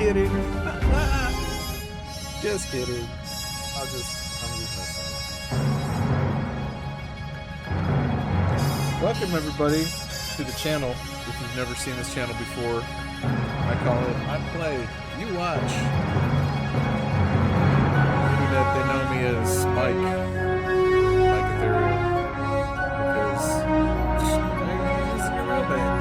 kidding. Just kidding. I'm just messing with you. Welcome everybody to the channel. If you've never seen this channel before, I call it I Play, You Watch. On the internet, they know me as Mike Ethereal, because it's a real name.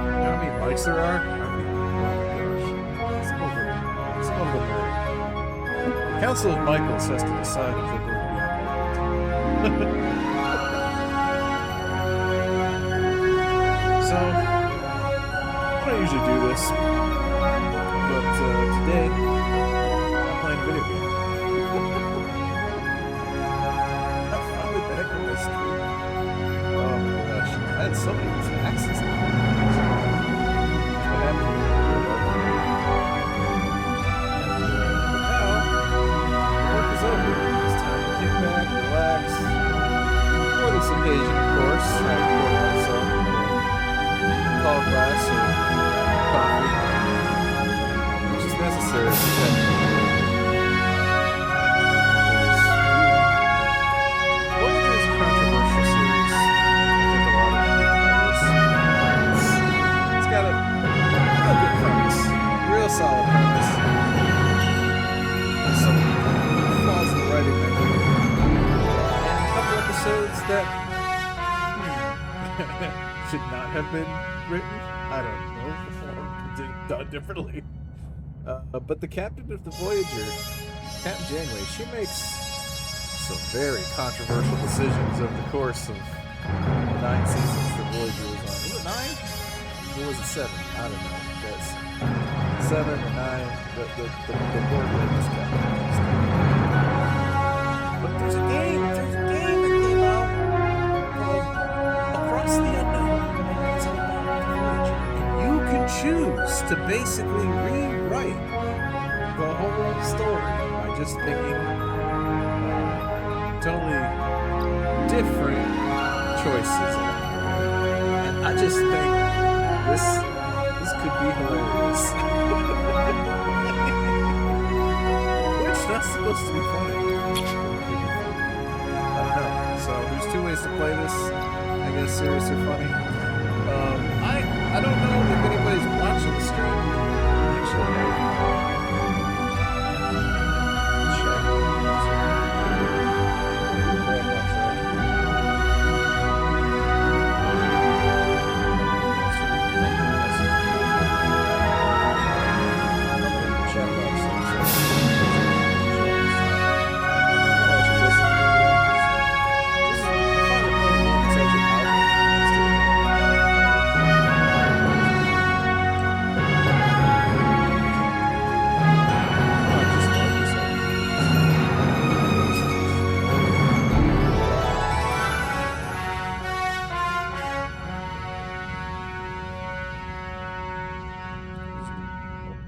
You know how many Mikes there are? I mean, oh my gosh, some of them are. The Council of Michaels has to decide if they're going to be involved. So, I don't usually do this, but today, I'm playing a video game. I'm finally back on this stream. Oh my gosh, I had so many taxes now. What happened to me? Now, the work is over. It's time to kick back, relax. For this occasion, of course, I record myself. Tall glass or coffee, which is necessary to protect me. Voyager is a controversial series. I think a lot of people know this. It's got a real good premise, real solid premise. Some flaws in the writing maybe, and a couple episodes that should not have been written. I don't know, or done differently. But the captain of the Voyager, Captain Janeway, she makes some very controversial decisions over the course of the 9 seasons that Voyager was on. Was it 9? Or was it 7? I don't know. That's 7 or 9. The board lady's captain. But there's a game that came out called Across the Unknown. It's all about Voyager. And you can choose to basically rewrite the whole story by just picking totally different choices. And I just think this could be hilarious. Which that's supposed to be funny. I don't know. So there's 2 ways to play this. I guess serious or funny. I don't know if anybody's watching the stream. Actually,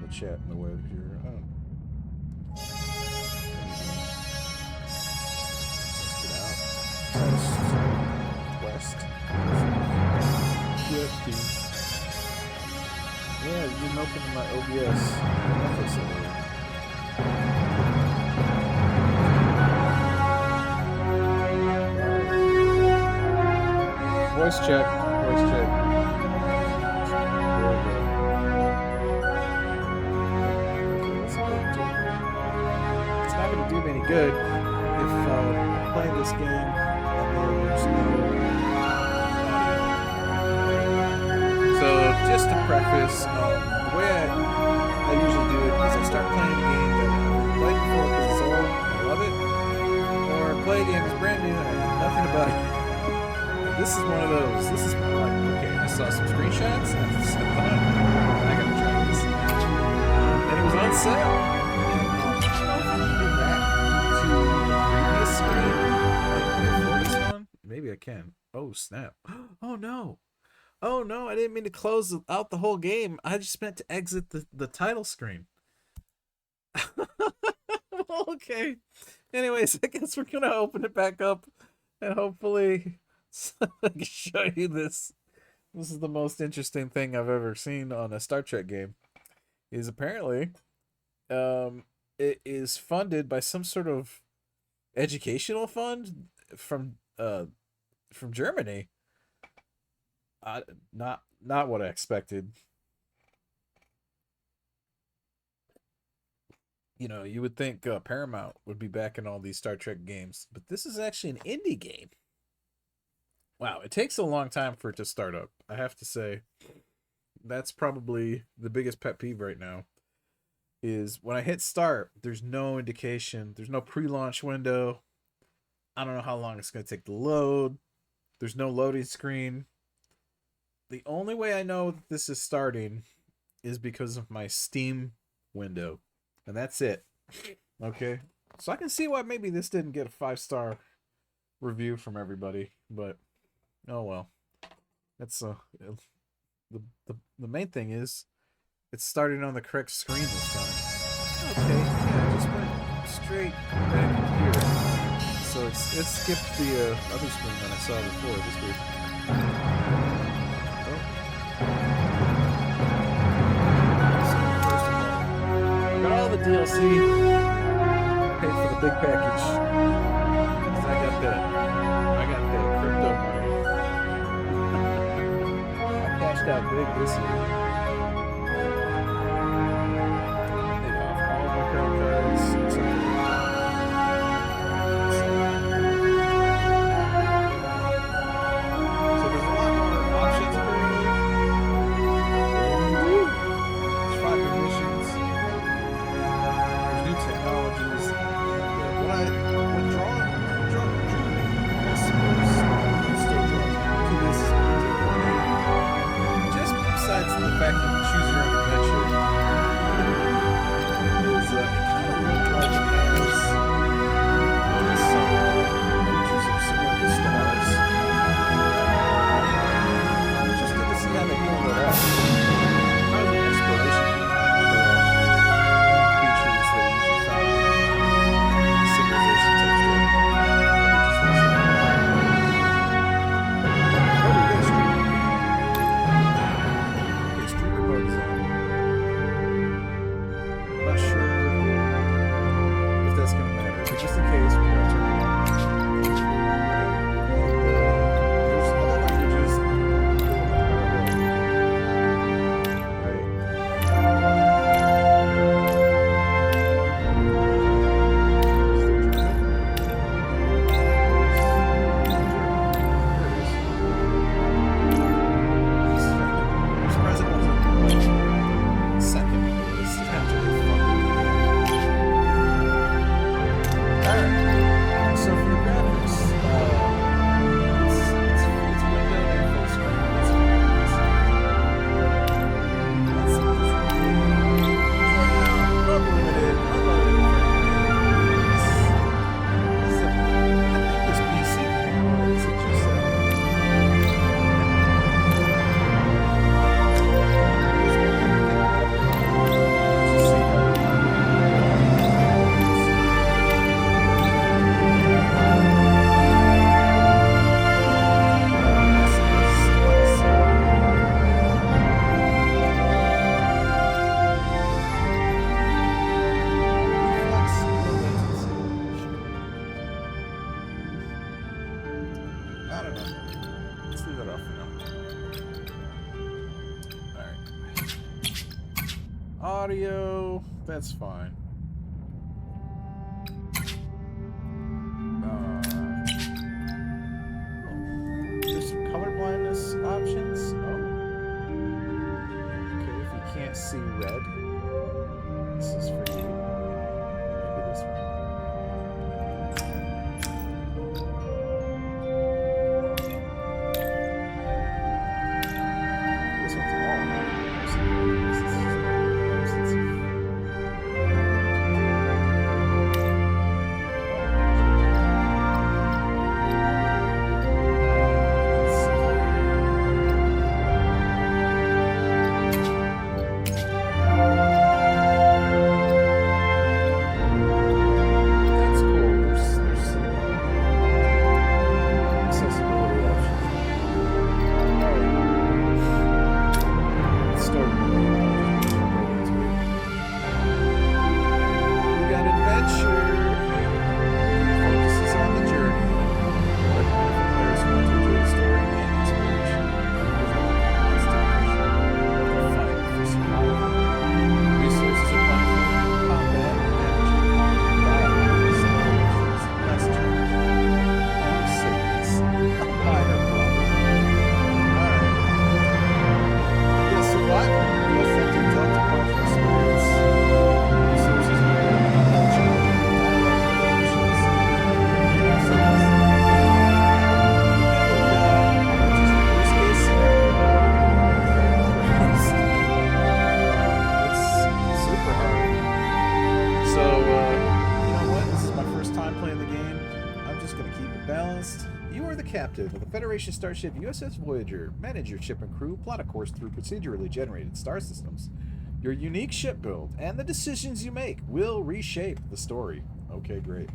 chat in the web here. Oh. Let's get out. Test. West. Yeah, you didn't open my OBS. Voice check. Voice check. Do me any good if I'm playing this game and there's no audio. So just to preface, the way I usually do it is I start playing a game that I've played before because it's old, I love it, or play a game that's brand new and I know nothing about it. This is one of those. This is like, okay, I saw some screenshots and I said, I gotta try this. And it was on sale. Screen before this one? Maybe I can. Oh snap. Oh no. Oh no, I didn't mean to close out the whole game. I just meant to exit the title screen. Okay. Anyways, I guess we're gonna open it back up and hopefully I can show you this. This is the most interesting thing I've ever seen on a Star Trek game. is apparently um, it is funded by some sort of educational fund from Germany. Not what I expected. You know, you would think Paramount would be back in all these Star Trek games, but this is actually an indie game. Wow, it takes a long time for it to start up. I have to say, that's probably the biggest pet peeve right now. Is when I hit start, there's no indication, there's no pre-launch window. I don't know how long it's going to take to load. There's no loading screen. The only way I know that this is starting is because of my Steam window. And that's it. Okay? So I can see why maybe this didn't get a 5-star review from everybody, but oh well. That's the main thing is it's starting on the correct screen this time. Okay, yeah, I just went straight back here. So it skipped the other screen that I saw before. This week. Oh. Got all the DLC. Paid for the big package. 'Cause I got that crypto money. I cashed out big this year. Paid off all my credit cards except for audio, that's fine. There's some color blindness options. Oh. Okay, if you can't see red, this is for you. Maybe this one. This one's all. in the game. I'm just going to keep it balanced. You are the captain of the Federation starship USS Voyager. Manage your ship and crew, plot a course through procedurally generated star systems. Your unique ship build and the decisions you make will reshape the story. Okay, great.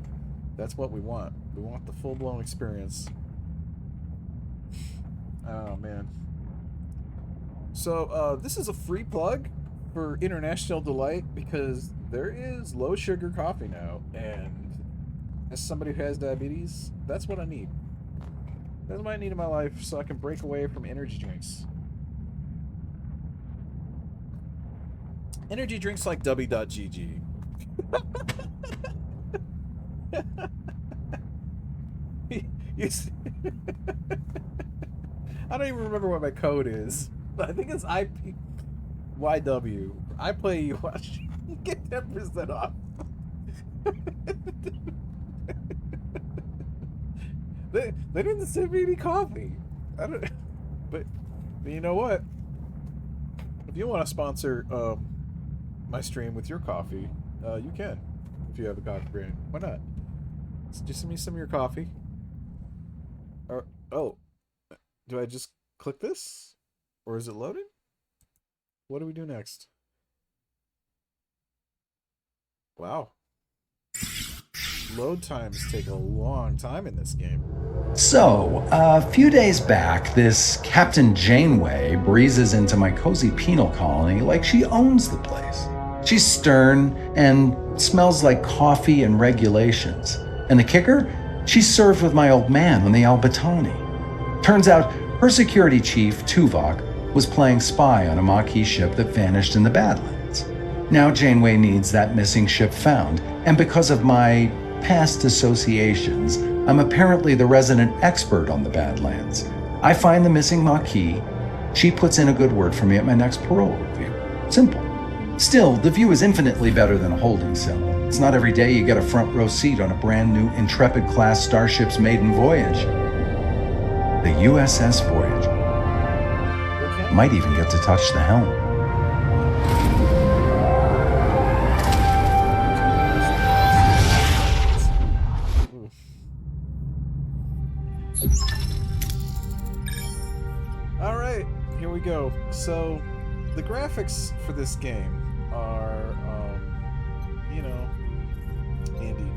That's what we want. We want the full-blown experience. Oh, man. So, this is a free plug for International Delight because there is low-sugar coffee now, and as somebody who has diabetes, that's what I need. That's what I need in my life so I can break away from energy drinks. Energy drinks like W.GG. I don't even remember what my code is, but I think it's IPYW. I play you watch. You get 10% off. They didn't send me any coffee. I don't. But you know what? If you want to sponsor my stream with your coffee, you can. If you have a coffee brand, why not? Just send me some of your coffee. Or do I just click this, or is it loaded? What do we do next? Wow. Load times take a long time in this game. So, a few days back, this Captain Janeway breezes into my cozy penal colony like she owns the place. She's stern and smells like coffee and regulations. And the kicker? She's served with my old man on the Albatani. Turns out her security chief, Tuvok, was playing spy on a Maquis ship that vanished in the Badlands. Now Janeway needs that missing ship found, and because of my past associations, I'm apparently the resident expert on the Badlands. I find the missing Maquis. She puts in a good word for me at my next parole review. Simple. Still, the view is infinitely better than a holding cell. It's not every day you get a front row seat on a brand new Intrepid-class starship's maiden voyage. The USS Voyager. Might even get to touch the helm. All right, here we go. So, the graphics for this game are, you know, Andy.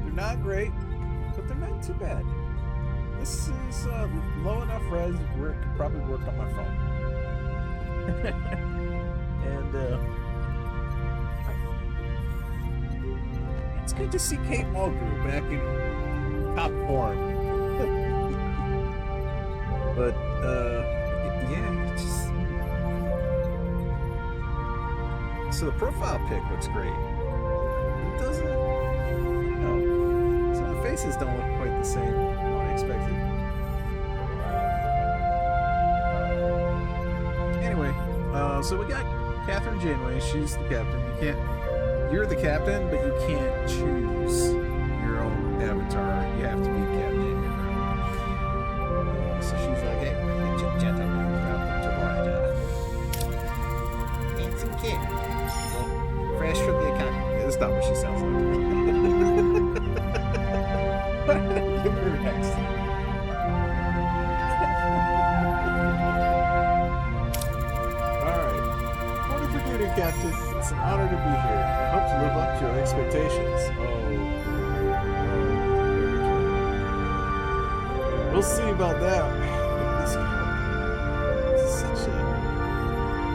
They're not great, but they're not too bad. This is low enough res where it could probably work on my phone. And it's good to see Kate Mulgrew back in top form. But yeah, it's just so the profile pic looks great. It doesn't, you know, some of the faces don't look quite the same I expected. Anyway, so we got Catherine Janeway. She's the captain. You're the captain, but you can't choose your own avatar. You have to be captain. So she's like, hey, gentlemen, welcome to Voyager. Handsome kid. Fresh from the academy. That's not what she sounds like. Give her an accent. Alright. Morning for duty, Captain. It's an honor to be here. I hope to live up to your expectations. We'll see about that. This is such a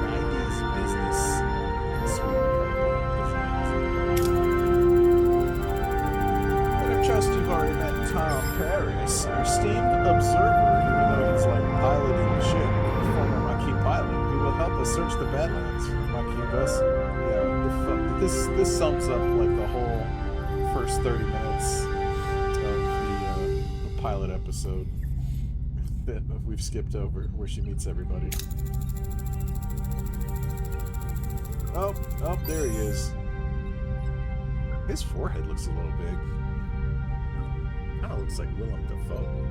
90s business suite. I trust you've already met Tom Paris, our esteemed observer, even though he's like piloting the ship, former Maquis pilot, who will help us search the Badlands for Maquis vessel. Yeah, this sums up like the whole first 30 minutes of the pilot episode that we've skipped over, where she meets everybody. Oh, there he is. His forehead looks a little big. Kind of looks like Willem Dafoe.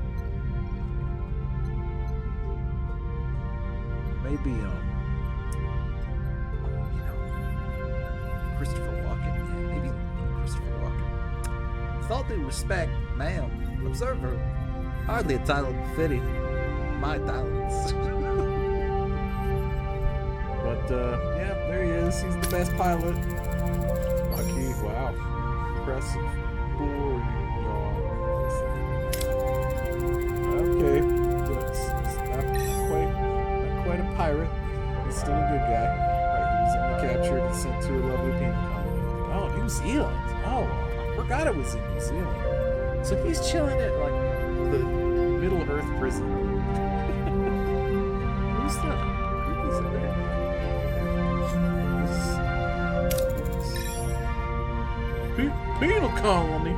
Maybe, Christopher Walken. Yeah, maybe Christopher Walken. With all due respect, ma'am, observer, hardly a title befitting my talents. But, yeah, there he is. He's the best pilot. Lucky, wow. Impressive. Boring, yawn. Okay. It's not quite a pirate. He's still a good guy. Right, he was only captured and sent to a lovely penal colony. Oh, New Zealand. Oh, I forgot it was in New Zealand. So he's chilling at, like, the Middle Earth prison. Who's that? Who is it there? Penal colony.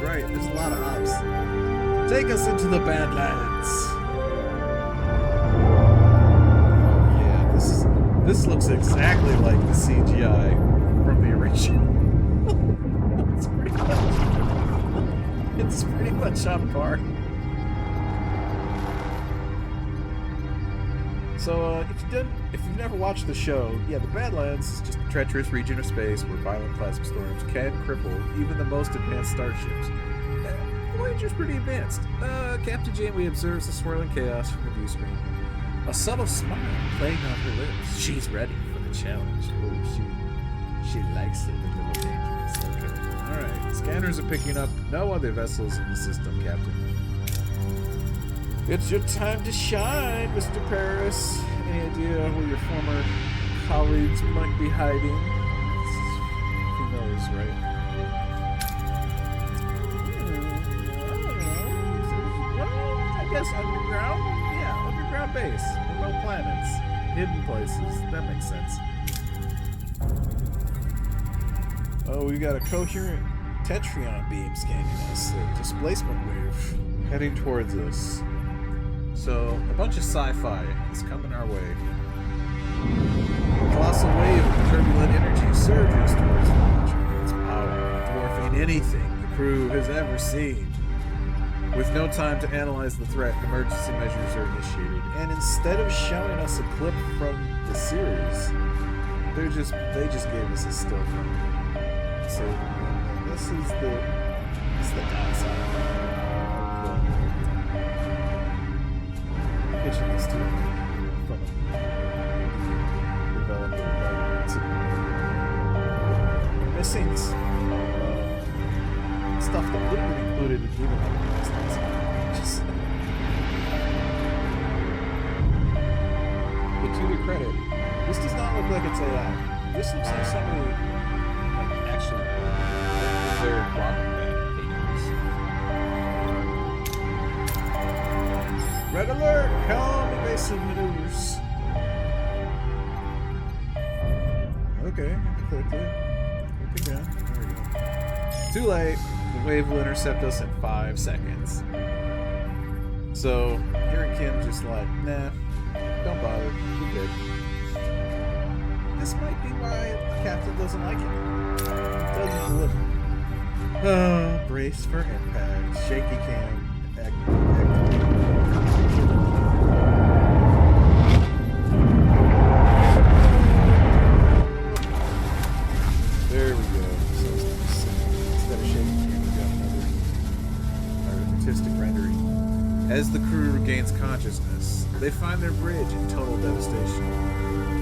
Right, there's a lot of ops. Take us into the Badlands. Oh yeah, this looks exactly like the CGI from the original. It's pretty much on par. So, if you've never watched the show, yeah, the Badlands is just a treacherous region of space where violent plasma storms can cripple even the most advanced starships. Voyager's pretty advanced. Captain Janeway observes the swirling chaos from the view screen. A subtle smile playing on her lips. She's ready for the challenge. Oh, she likes it a little dangerous. Okay. Alright, scanners are picking up no other vessels in the system, Captain. It's your time to shine, Mr. Paris. Any idea where your former colleagues might be hiding? Who knows, right? I guess underground? Yeah, underground base. Remote planets. Hidden places. That makes sense. Oh, we got a coherent Tetrion beam scanning us. A displacement wave heading towards us. So, a bunch of sci-fi is coming our way. A colossal wave of turbulent energy surges towards Voyager, its power dwarfing anything the crew has ever seen. With no time to analyze the threat, emergency measures are initiated, and instead of showing us a clip from the series, they just gave us a still frame. So, this is the downside. Pitching this to from development missing stuff that would have been included in even other instances. But to their credit, this does not look like it's AI. This looks like somebody like actually their rocket band. Red alert! Calm evasive maneuvers. Okay, I clicked it. Click again. There we go. Too late. The wave will intercept us in 5 seconds. So, here Kim just like, nah, don't bother. We're good. This might be why the captain doesn't like it. It doesn't deliver. Brace for impact. Shaky cam. There we go. So instead of shaking cam, we got another artistic rendering. As the crew regains consciousness, they find their bridge in total devastation.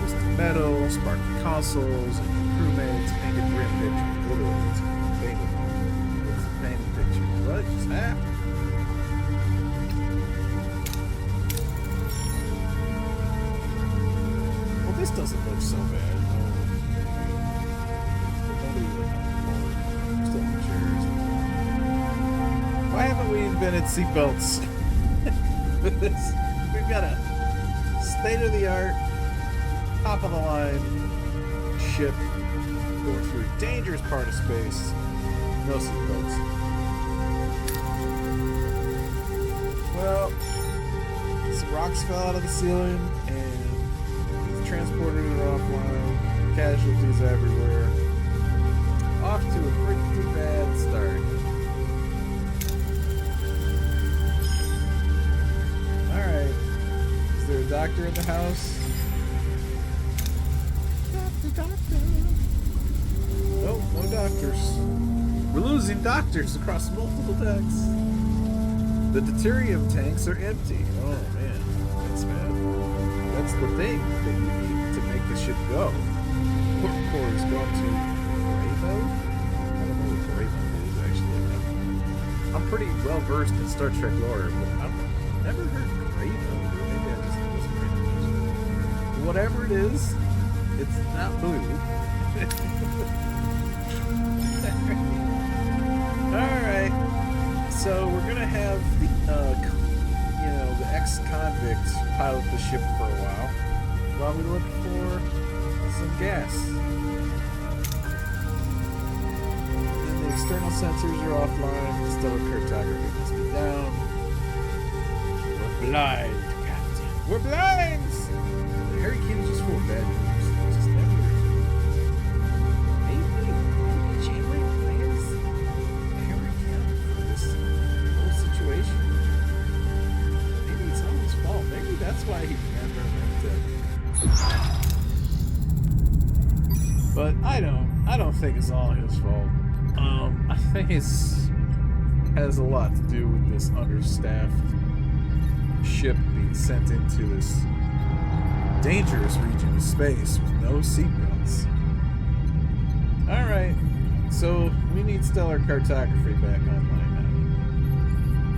Twisted metal, sparking consoles, and crewmates paint a grim picture. Literally, it's a painted picture. What just happened? Well, this doesn't look so bad. Why haven't we invented seatbelts? We've got a state-of-the-art, top-of-the-line ship going through a dangerous part of space. No seatbelts. Well, some rocks fell out of the ceiling and transported it offline. Casualties everywhere. off to a pretty bad start. Alright. Is there a doctor in the house? Doctor. Nope, no doctors. We're losing doctors across multiple decks. The deuterium tanks are empty. Oh man, that's bad. That's the thing that you need to make the ship go. Port core is going to gray mode? I don't know what gray mode is actually. I'm pretty well versed in Star Trek lore, but I've never heard gray mode, or maybe I just wasn't paying attention. Whatever it is, it's not blue. Alright. So we're gonna have the ex-convict pilot the ship for a while we look for some gas. And the external sensors are offline. The stellar cartography must be down. We're blind, Captain. We're blind. The Harry Kim is just full of bad news. It's just never. Maybe Janeway plans Harry Kim for this whole situation. Maybe it's not his fault. Maybe that's why he never went to. But I don't think it's all his fault. I think it's has a lot to do with this understaffed ship being sent into this dangerous region of space with no seatbelts. Alright, so we need stellar cartography back online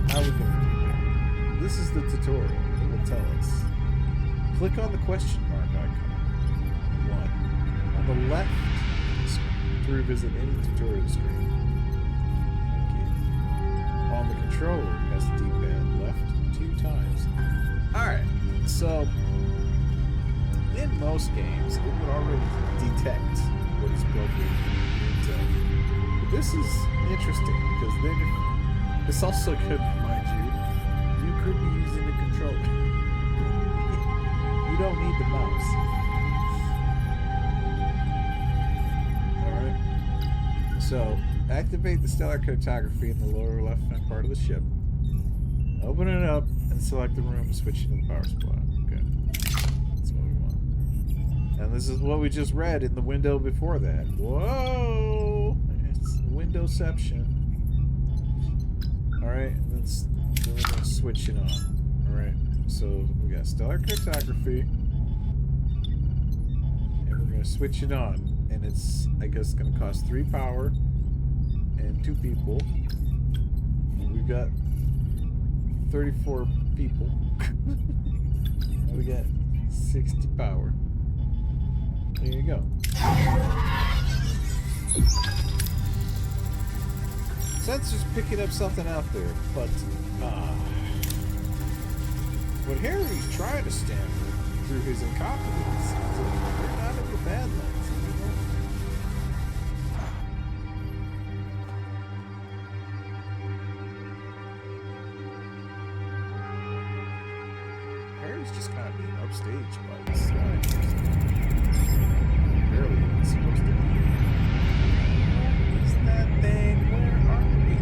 now. How are we going to do that? This is the tutorial. It will tell us. Click on the question mark icon. 1. On the left to revisit any tutorial screen. Thank you. On the controller, press the D-pad left 2 times. Alright, so in most games, it would already detect what is broken into. But this is interesting because then this also could remind you could be using the controller. You don't need the mouse. Alright. So, activate the stellar cartography in the lower left-hand part of the ship. Open it up and select the room, switching to the power supply. Okay. That's what we want. And this is what we just read in the window before that. Whoa! It's windowception. Alright, then we're going to switch it on. Alright, so we got stellar cartography. And we're going to switch it on. And it's, I guess, going to cost 3 power and 2 people. And we've got 34 people. And we got 60 power. There you go. Sensors picking up something out there, but what Harry's trying to stand through his incompetence is that they're not in the Badlands. Harry's just kind of being upstaged by this guy. Barely even supposed to be. What is that thing? Where are we?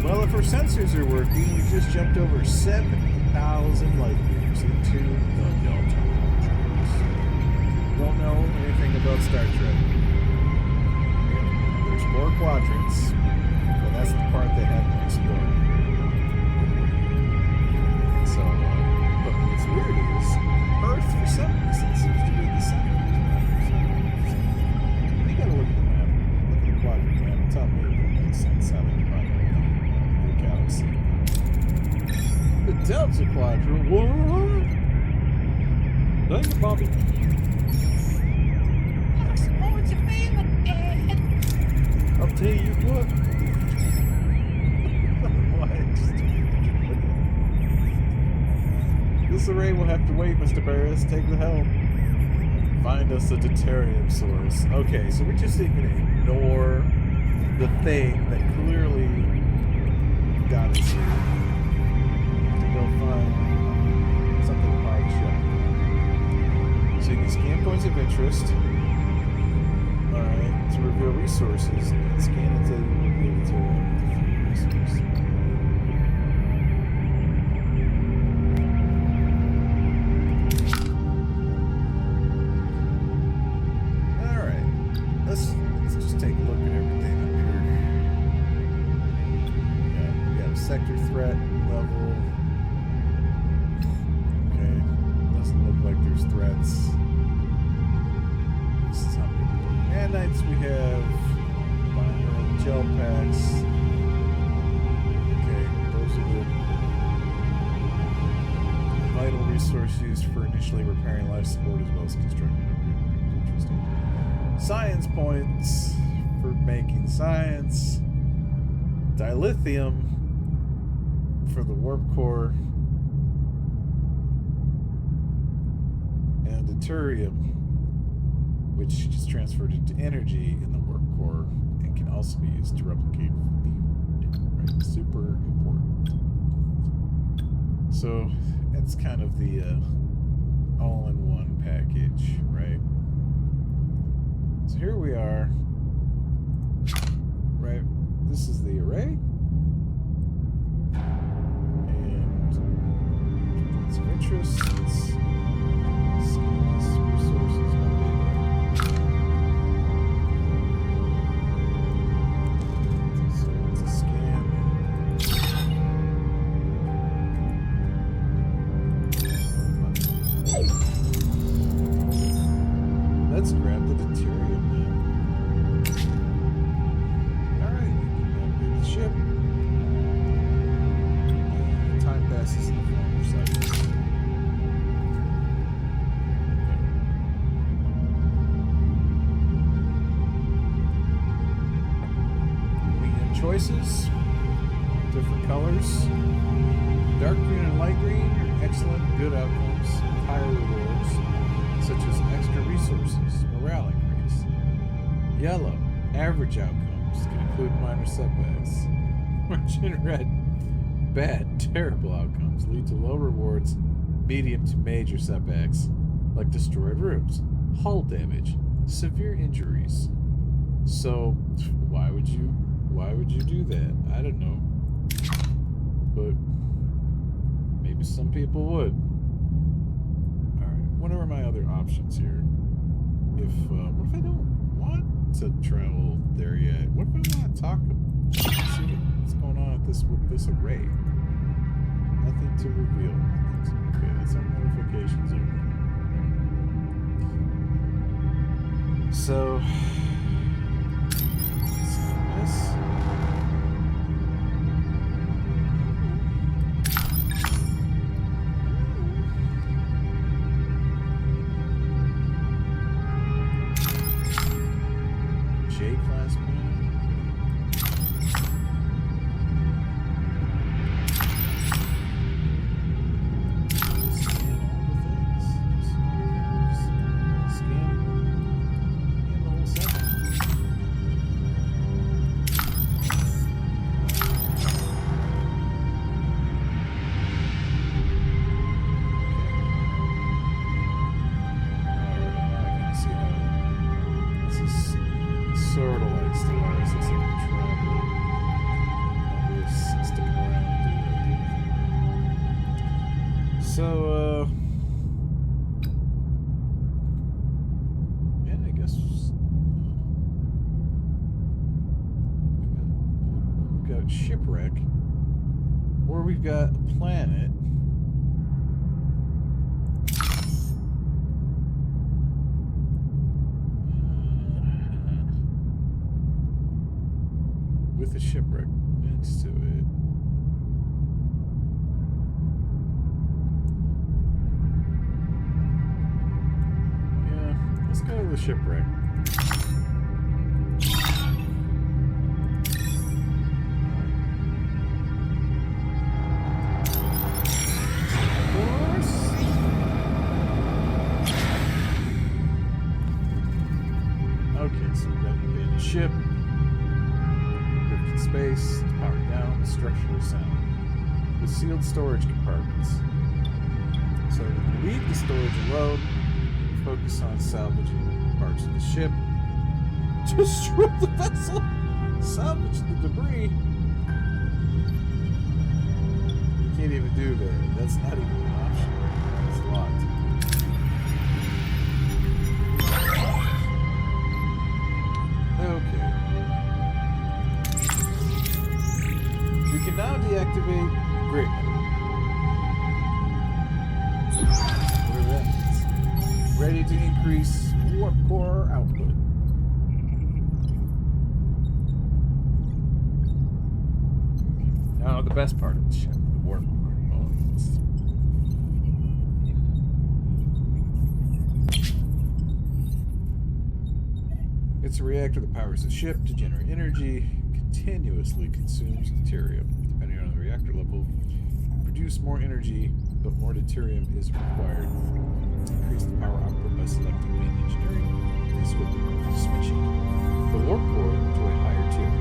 Well, if our sensors are working, we just jumped over 7,000 light years into the Delta Quadrants. Don't know anything about Star Trek. There's 4 quadrants, but that's the part they haven't explored. So, but what's weird is Earth, for some reason, seems to be the center of the quadrant. You gotta look at the map. Look at the quadrant map. Tell me if it makes sense how they divide the galaxy. The Delta Quadrant? What? Thank you, Bobby. Oh, it's your favorite, Dad. I'll tell you what. This array will have to wait, Mr. Barris. Take the helm. Find us a deuterium source. Okay, so we're just going to ignore the thing that clearly got us here. To go find something to power the ship. So you can scan points of interest. to reveal resources and scan until you reveal the resource. Alright. Let's just take a look at everything up here. We got a sector threat level. Okay. Doesn't look like there's threats. Nanites, we have binaural gel packs. Okay, those are the vital resource used for initially repairing life support as well as constructing upgrades. Interesting. Science points for making science. Dilithium for the warp core. And deuterium, which is transferred into energy in the warp core and can also be used to replicate food. Right? Super important. So that's kind of the all-in-one package, right? So here we are. Right, this is the array. And points of interest. Let's scan these resources. Let's grab the deuterium then. Alright, we can navigate the ship. And time passes in the form of cycles. We have choices, different colors. Dark green and light green are excellent, good outcomes, higher rewards, such as extra resources, morale increase. Yellow, average outcomes, can include minor setbacks. Orange and red, bad, terrible outcomes, lead to low rewards, medium to major setbacks, like destroyed rooms, hull damage, severe injuries. So, why would you do that? I don't know. But maybe some people would. What are my other options here? What if I don't want to travel there yet? What if I want to talk see what's going on with this array? Nothing to reveal. Okay, that's our notifications over there. So this. J-class So, yeah, I guess we've got a shipwreck, or we've got a planet. With a shipwreck next to it. Let's go to the shipwreck. Of course. Okay, so we've got an abandoned ship. Drifted space, it's powered down, structurally sound. With sealed storage compartments. So we can leave the storage alone. Focus on salvaging parts of the ship. Destroy the vessel! Salvage the debris! You can't even do that. That's not even an option. It's locked. Okay. We can now deactivate Great Mode. Whatever that means. Ready to increase warp core output. Now the best part of the ship, the warp core. It's a reactor that powers the ship to generate energy, continuously consumes deuterium. Depending on the reactor level, produce more energy, but more deuterium is required. Increase the power output by selecting main engineering and switching the warp core to a higher tier.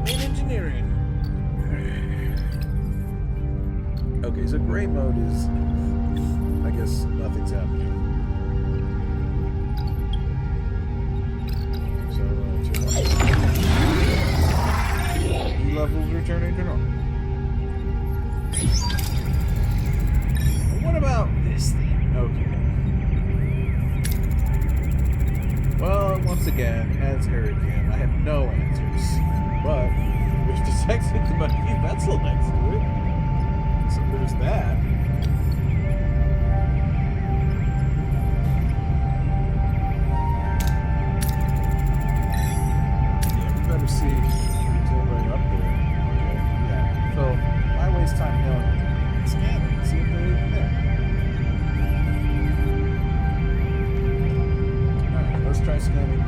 Main engineering. Okay, so gray mode is, I guess, nothing's happening. So, E levels returning to normal. What about this thing? Okay. Well, once again, as Harry Kim, I have no answers. But, we've detected the monkey vessel next to it. So there's that. Yeah, we better see who's anybody up there. Okay, yeah. So why waste time going scanning and see if they're even there? Alright, let's try scanning.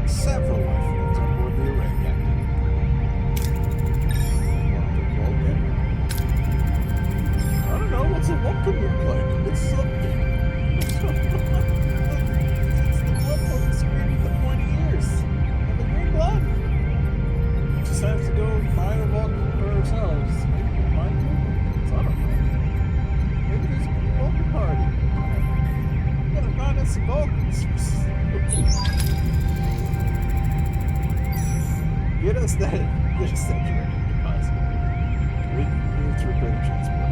Several life forms on board the array, Captain. I don't know, what's a Vulcan look like? It's something. It's the blood on the screen with the pointy ears and the green blood. We just have to go and find a Vulcan for ourselves. Maybe we'll find Vulcans. I don't know. Maybe there's a Vulcan party. We gotta find us some Vulcans. Get us that uranium deposit. We need to repair the transport.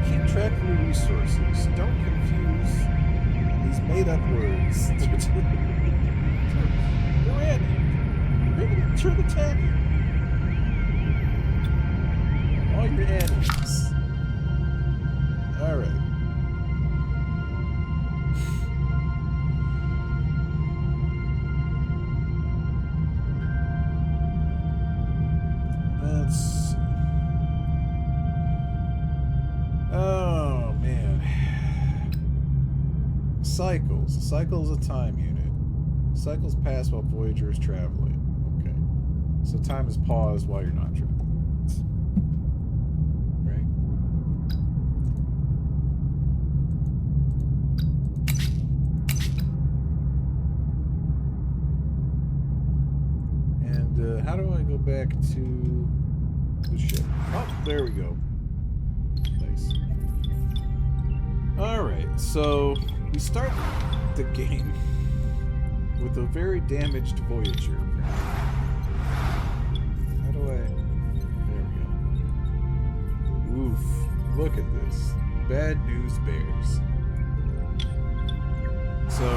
Keep track of your resources. Don't confuse these made-up words. Uranium. Bring it to the tank. All your enemies. Alright. Oh, man. Cycles. A cycle is a time unit. Cycles pass while Voyager is traveling. Okay. So time is paused while you're not traveling. Right? And how do I go back to the ship? Oh, there we go. Nice. Alright, so we start the game with a very damaged Voyager. How do I... There we go. Oof. Look at this. Bad news bears. So,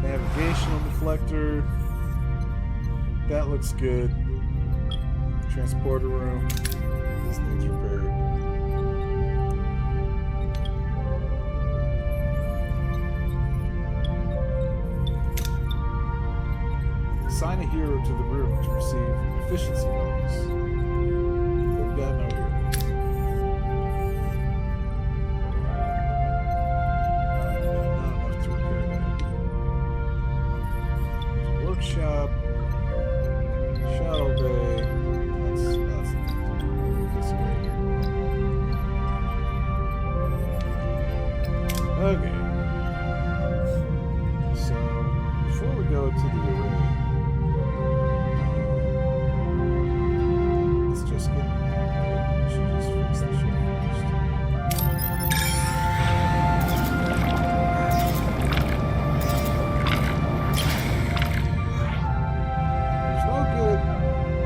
navigational deflector. That looks good. Transporter room. This needs repaired. Assign a hero to the room to receive efficiency bonus. But we got no heroes. Not enough to repair that. Workshop. Shuttle bay. That's this way here. Okay. So, before we go to the array, let's just get... We should just fix the ship first. There's no good...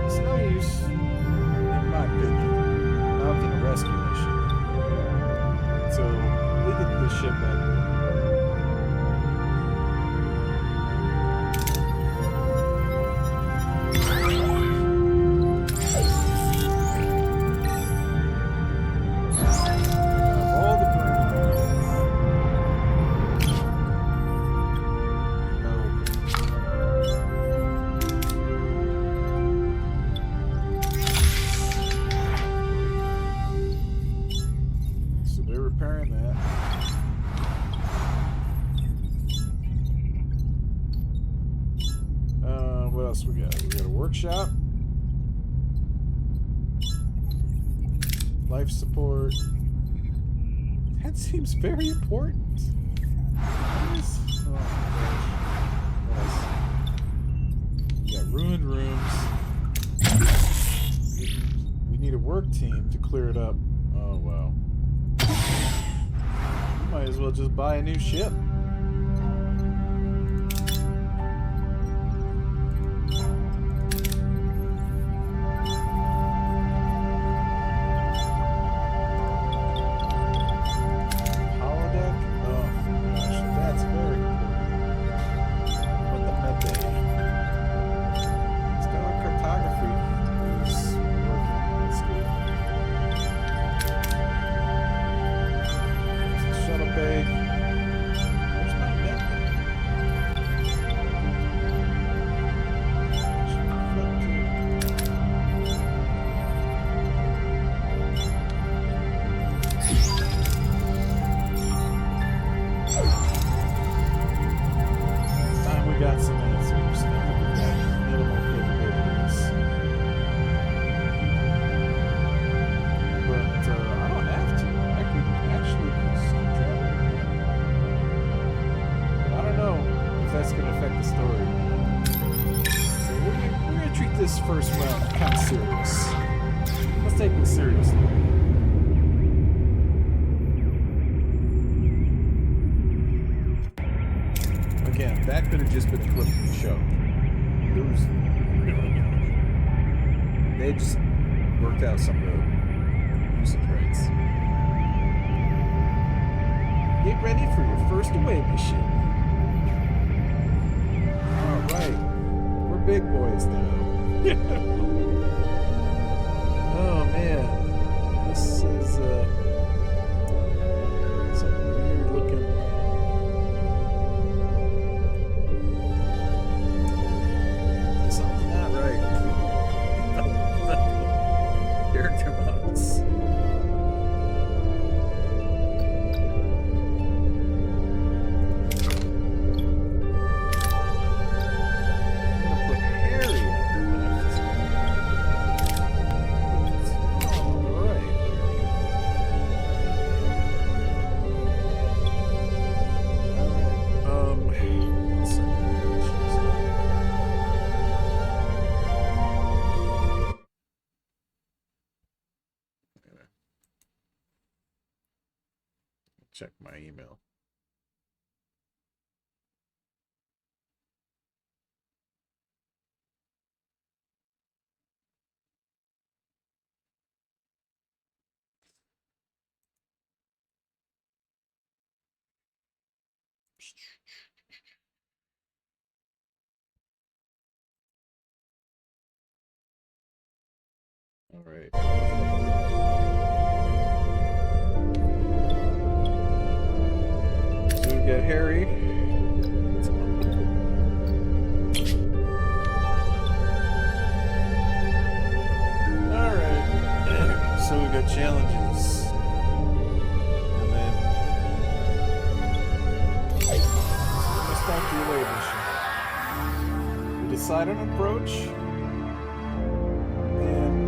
It's no use, in my opinion, mounting a rescue mission. So, we get this ship back. All the burning. So they're repairing that. What else we got? We got a workshop. Life support. That seems very important. What is... Oh my gosh. What else? We got ruined rooms. We need a work team to clear it up. Oh wow. You might as well just buy a new ship. Holodeck? Oh gosh, that's very important. What the methane? Stellar cartography is working. That's good. Shuttle bay. There's no net there. Should we flip to... Time we got some answers. Now that we've got minimal capabilities. But I don't have to. I could actually just travel. But I don't know if that's going to affect the story. So we're gonna treat this first round kind of serious. Let's take it seriously. Again, that could have just been a clip from the show. There was... They just worked out some of the usage rights. Get ready for your first away mission. Alright. We're big boys now. Oh man. This is some weird looking... Something not right. Character models. I'm gonna put Harry on the left. Alright. Let's see. Check my email. All right. So we've got Harry. All right. So we've got challenges. And then let's start the away mission. We decide on approach. And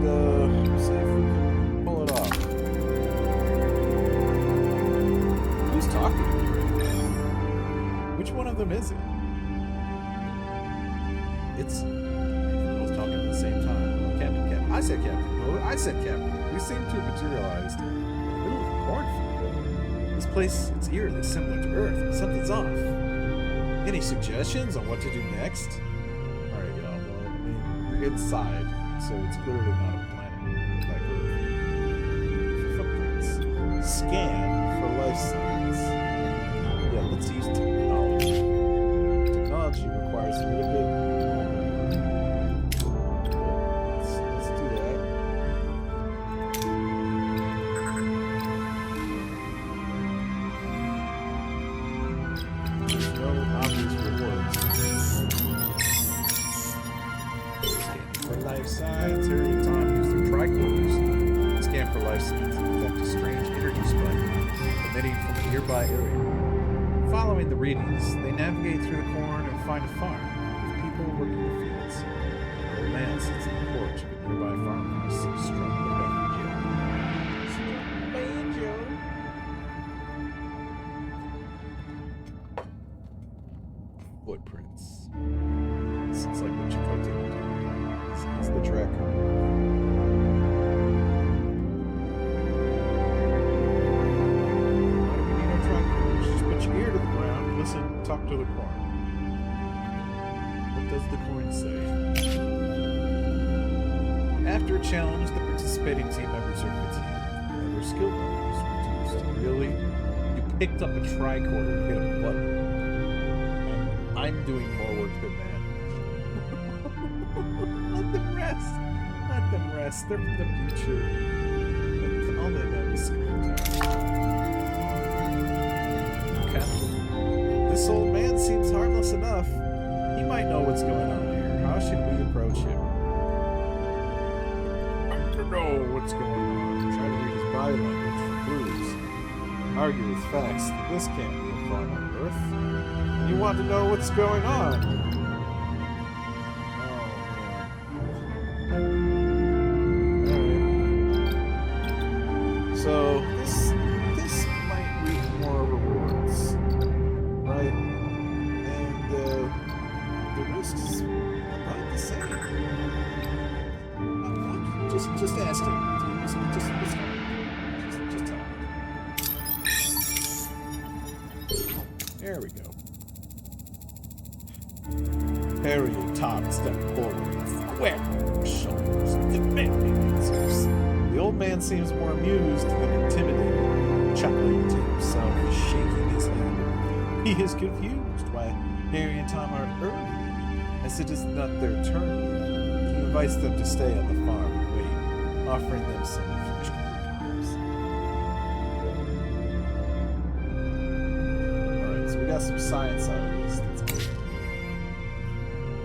see if we can pull it off. Who's talking to me? Which one of them is it? It's... We're both talking at the same time. Oh, Captain. I said Captain. Oh, I said Captain. We seem to have materialized in the middle of a cornfield. This place, it's eerily similar to Earth. Something's off. Any suggestions on what to do next? Alright, y'all. Well, I mean, we're inside, so it's clearly not a planet like Earth. Footprints. Scan for life signs. Yeah, let's use technology. Technology requires a little bit. Let's do that. There's no obvious rewards. Scan for life signs. Harry and Tom use their tricorders. Scan for life signs and detect a strange energy spike emitting from a nearby area. Following the readings, they navigate through the corn and find a farm with people working the fields. An old man sits on the porch of a nearby farmhouse, strumming a banjo. Footprints. Sounds like what Chakotay would do. He's the tracker. Ear to the ground, listen, talk to the corn. What does the corn say? After a challenge, the participating team members are fatigued and their skill levels reduced. Really? You picked up a tricorder and hit a button. And I'm doing more work than that. Let them rest. Let them rest. They're from the future. But all they know is screen time. This old man seems harmless enough. He might know what's going on here. How should we approach him? I don't know what's going on. Try to read his body language for clues. Argue with facts. This can't be a farm on Earth. You want to know what's going on? Alright. So, this might reap more rewards. Right? And the risks about the same. Just ask him. Just tell him. There we go. Harry and Tom step forward, square their shoulders, demanding answers. The old man seems more amused than intimidated, chuckling to himself, shaking his head. He is confused why Harry and Tom are early, as it is not their turn yet. He invites them to stay on the farm and wait, offering them some fresh cookies. Alright, so we got some science out of this. That's good.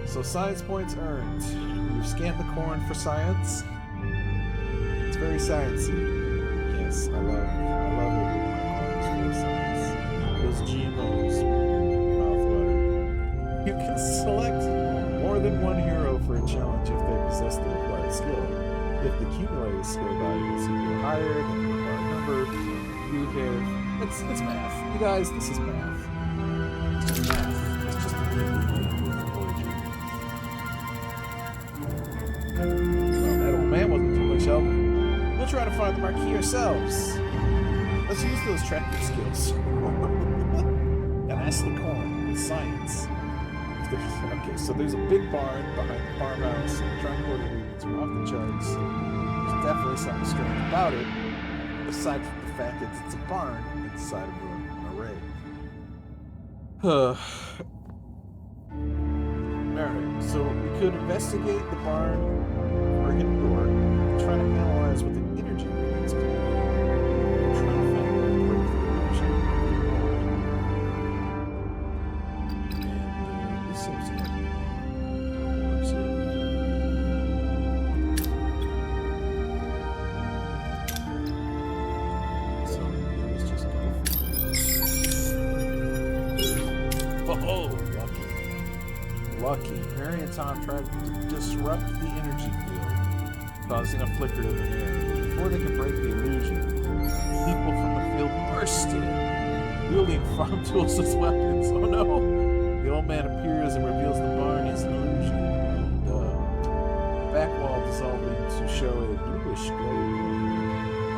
So science points earned. We've scanned the corn for science. It's very sciencey. Yes, I love it when my corn is full of science. Those GMOs, mouthwater. You can select more than one hero for a challenge if they possess the required skill. If the cumulative skill value is equal higher than the required number, you have... It's math. You guys, this is math. It's just math. It's just a game with Voyager. Well, that old man wasn't too much help. We'll try to find the marquee ourselves. Let's use those tracking skills. And ask the corn with science. Okay, so there's a big barn behind the farmhouse, and the tricorder readings are off the charts. There's definitely something strange about it, aside from the fact that it's a barn inside of an array. Alright, so we could investigate the barn or hidden door, and try to analyze what the energy readings could be. Try to find a way to break the illusion. And this seems to have works here. So yeah, let's just go for it. Oh, lucky. Harry and Tom tried to disrupt the energy field, causing a flicker in the air. Before they could break the illusion, people from the field burst in. wielding farm tools as weapons. Oh no! The old man appears and reveals the barn is an illusion. The back wall dissolving to show a bluish glow.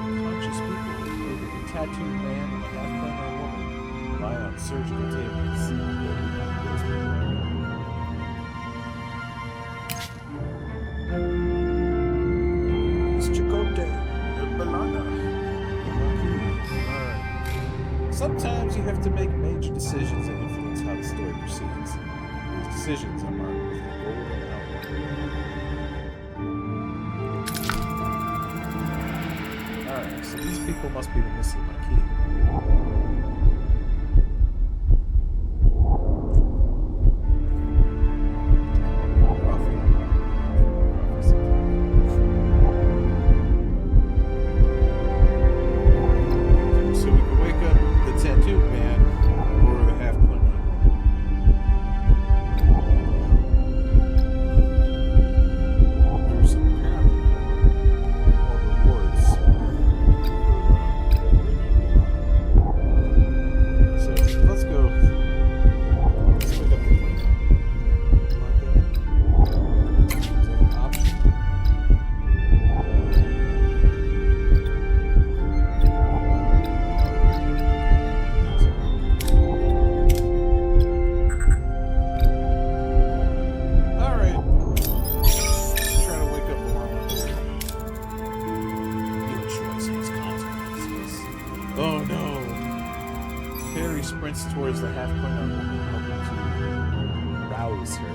Unconscious people, including a tattooed man and a half-clad woman, lie on surgical tables. It's Chicote and Balana. Sometimes you have to make major decisions that influence how the story proceeds. These decisions are marked with a golden outline. Alright, so these people must be the missing Maquis. Towards the half-clad woman, hoping to rouse her.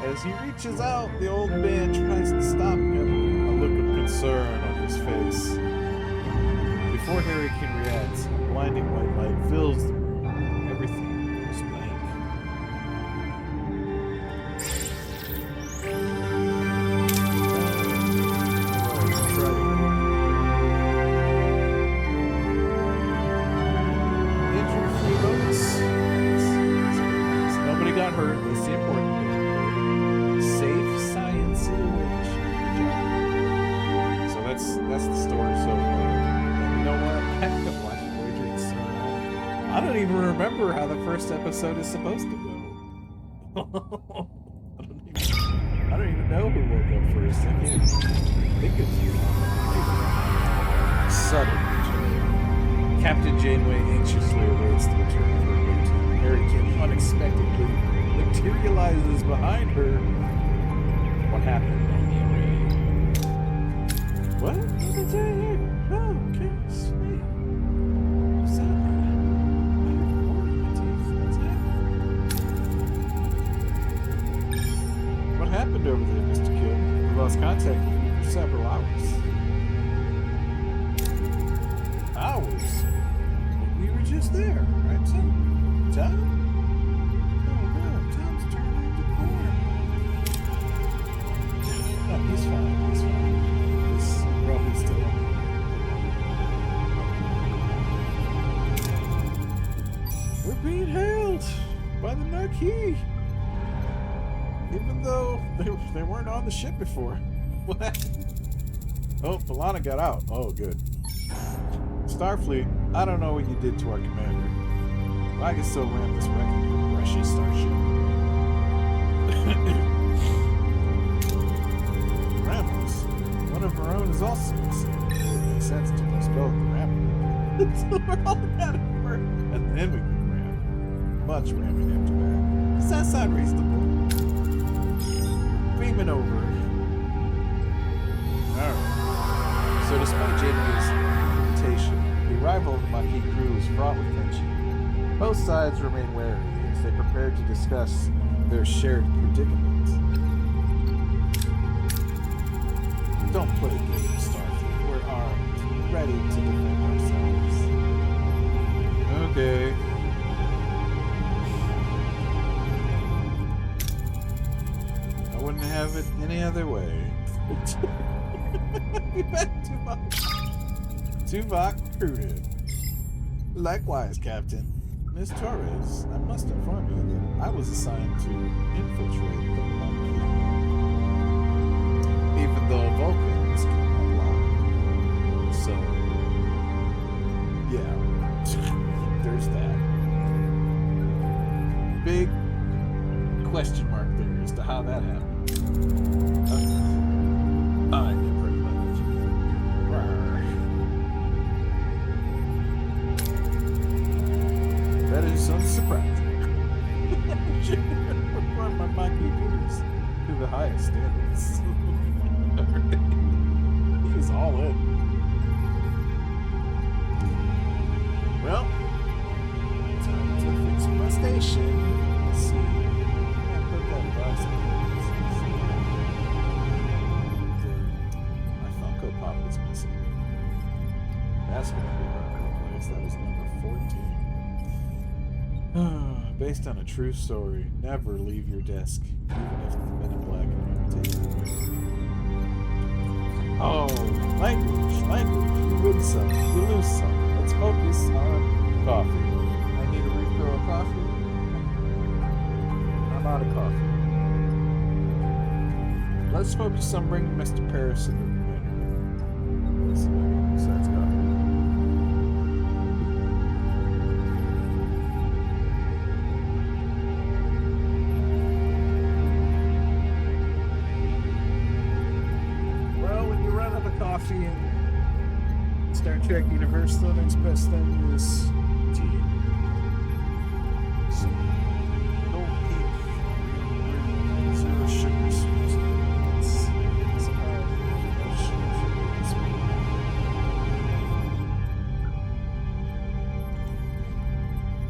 As he reaches out, the old man tries to stop him, a look of concern on his face. Before Harry can react, a blinding white light fills the room. Everything goes blank. Got hurt. That's the important thing. Safe science simulation. So that's the story so far. And you know what? I could watch Voyager so long. I don't even remember how the first episode is supposed to go. I don't even know who woke up first. I can't think of you. Suddenly, Captain Janeway anxiously awaits the return of her mate. Harry Kim unexpectedly materializes behind her. What happened? What? What did I tell you? Oh, okay, sweet. What's happening? I have water in my teeth. What's happening? What happened over there, Mr. Kim? We lost contact with you for several hours. Hours? We were just there, right, Tim? Tom? Oh no, Tom's turned into corn. No, he's fine, he's fine. He's probably still on. We're being held by the Maquis. Even though they weren't on the ship before. What happened? Oh, Balana got out. Oh, good. Starfleet, I don't know what you did to our commander. I can still ram this wrecking precious starship. Ramos? One of our own is also missing. It would make sense to postpone the ramming. So we're all out of work, and then we can ram. Much ramming after that. Does that sound reasonable? Beaming over. Alright. So despite Janeway's invitation, the arrival of the Maquis crew is fraught with tension. Both sides remain wary as they prepare to discuss their shared predicament. Don't play games, Starfleet. We're armed, ready to defend ourselves. Okay. I wouldn't have it any other way. Tuvok recruited. Likewise, Captain. Miss Torres, I must inform you that I was assigned to infiltrate the Maquis. Even though Vulcans cannot lie. So, yeah. There's question mark there as to how that happened. I get pretty much. That is unsurprising. Perform my monkey duties to the highest standards. He is all in. Well, time to fix my station. Let's see. I put that box in my Funko Pop is missing. Basketball place. That was number 14. Based on a true story, never leave your desk, even if the Men in Black take you. Oh, language. You win some, you lose some. Let's focus on coffee. I need a refill of coffee. I'm out of coffee. Let's focus on bringing Mr. Paris into the commander. Let's see what besides coffee. Coffee in Star Trek universe, the next best thing is tea. So don't keep zero sugars.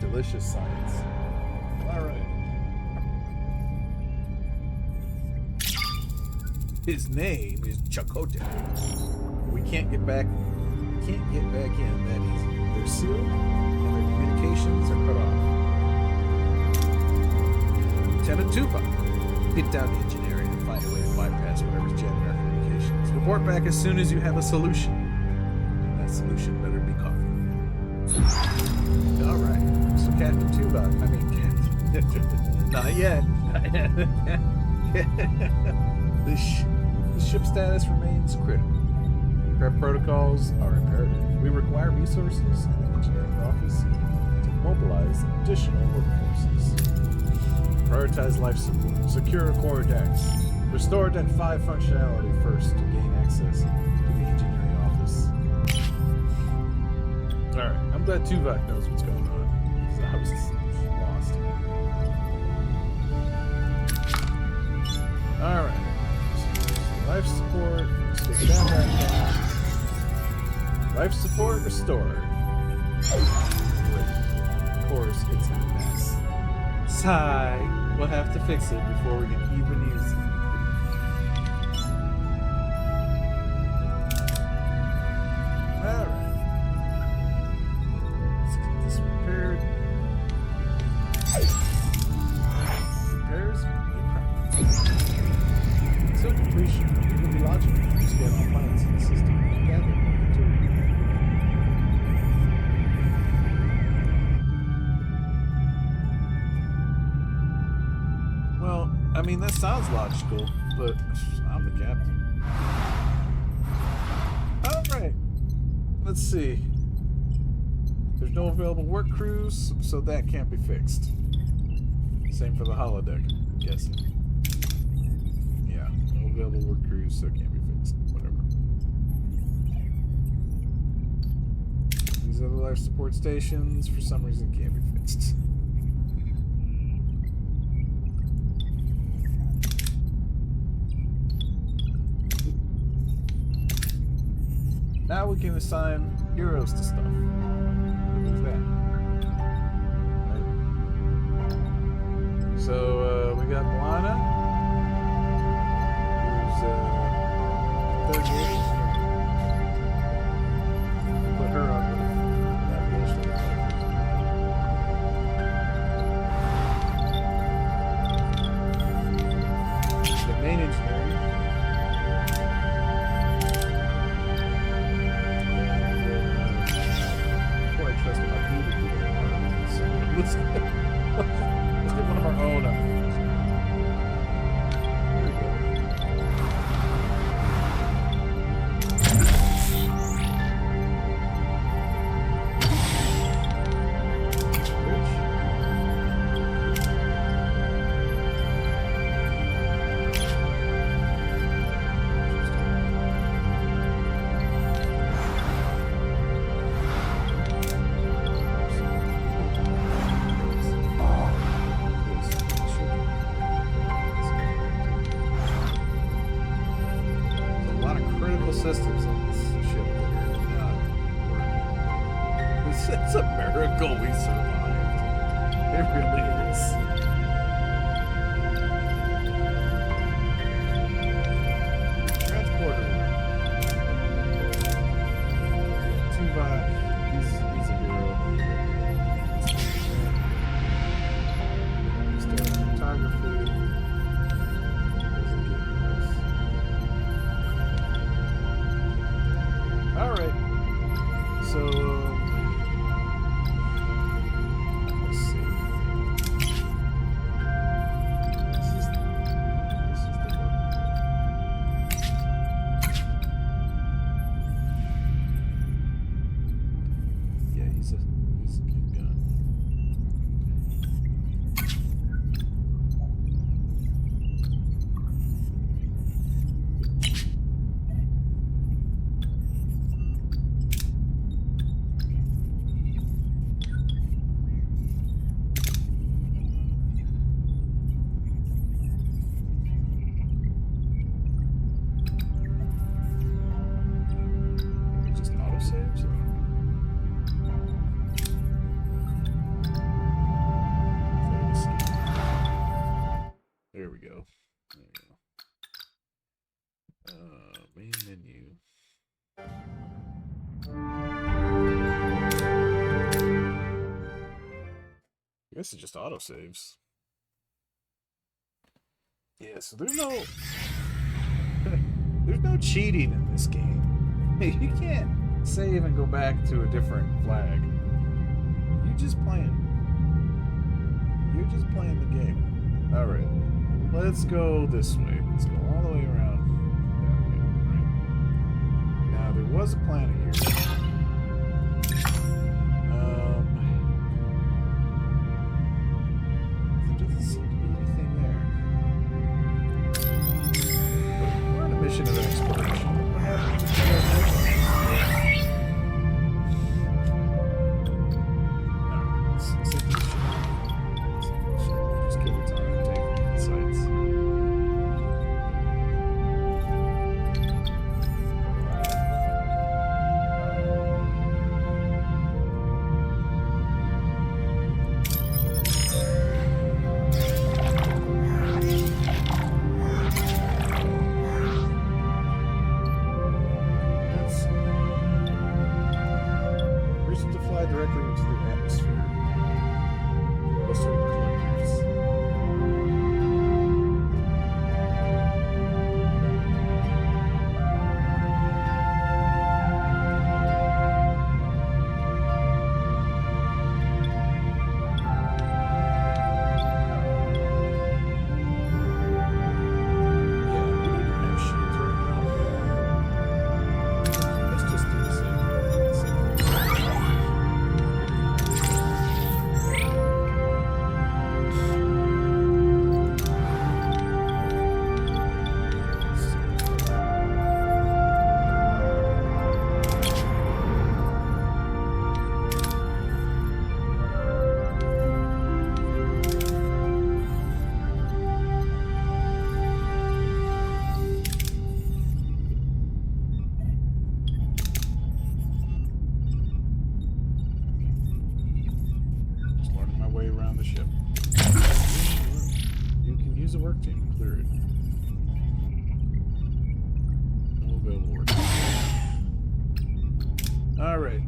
Delicious science. All right. His name is Chakotay. We can't get back in that easy. They're sealed and their communications are cut off. Lieutenant Tupac, get down to engineering and find a way to bypass whatever's jamming our communications. Report back as soon as you have a solution. And that solution better be coffee. Alright. So Captain Tupac, not yet. The ship status remains critical. Prep protocols are imperative. We require resources in the engineering office to mobilize additional workforces. Prioritize life support. Secure core decks. Restore Deck 5 functionality first to gain access to the engineering office. Alright, I'm glad Tuvok knows what's going on, because I was lost. Alright. Life support, stick that back down. Life support restored. Great. Of course, it's a mess. Sigh. We'll have to fix it before we can even use it. Alright. Let's get this repaired. Repairs will be practical. Until completion, it will be logical to scan all planets in the system and gather material. Well, I mean, that sounds logical, but I'm the captain. Alright. Let's see. There's no available work crews, so that can't be fixed. Same for the holodeck, I'm guessing. Yeah, no available work crews, so it can't be fixed. Whatever. These other life support stations, for some reason, can't be fixed. Now we can assign heroes to stuff. Who's that? Right. So we got Moana, who's third year engineering. Put her on with navigation. The main engineering. Let's get one of our own up. There we go. miracle we survived. It really is. Transporter. Tuvok, he's a hero. Start photography. Doesn't get worse. Alright. So, let's see. This is the one. Yeah, he's a good gun. Just autosaves? There we go. There we go. Main menu. I guess it just autosaves. Yeah, so there's no there's no cheating in this game. You can't save and go back to a different flag. You're just playing the game. Alright. Let's go this way. Let's go all the way around that way, right? Now there was a planet here. There doesn't seem to be anything there. But we're on a mission of exploration. What happened to the let's hit this ship. Just give it time to take the insights. Reason to fly directly into the atmosphere. Closer collectors. Yeah, we don't even have shields right now. Let's just do the same. Just learning my way around the ship. You can use a work team to clear it. No available work. Alright.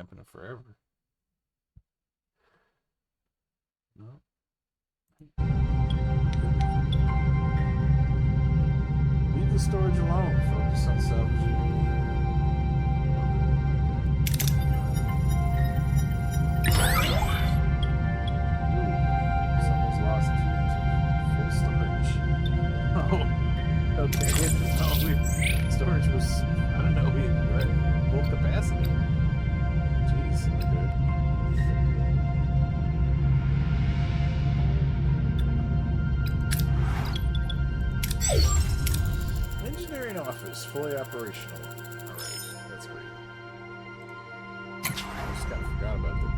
happening forever. No. Leave the storage alone. Focus on salvaging. Someone's lost full storage. Oh, okay. Storage was, I don't know, we were at full capacity. Jeez, okay. Engineering office, fully operational. Alright, that's great. I just kind of forgot about that.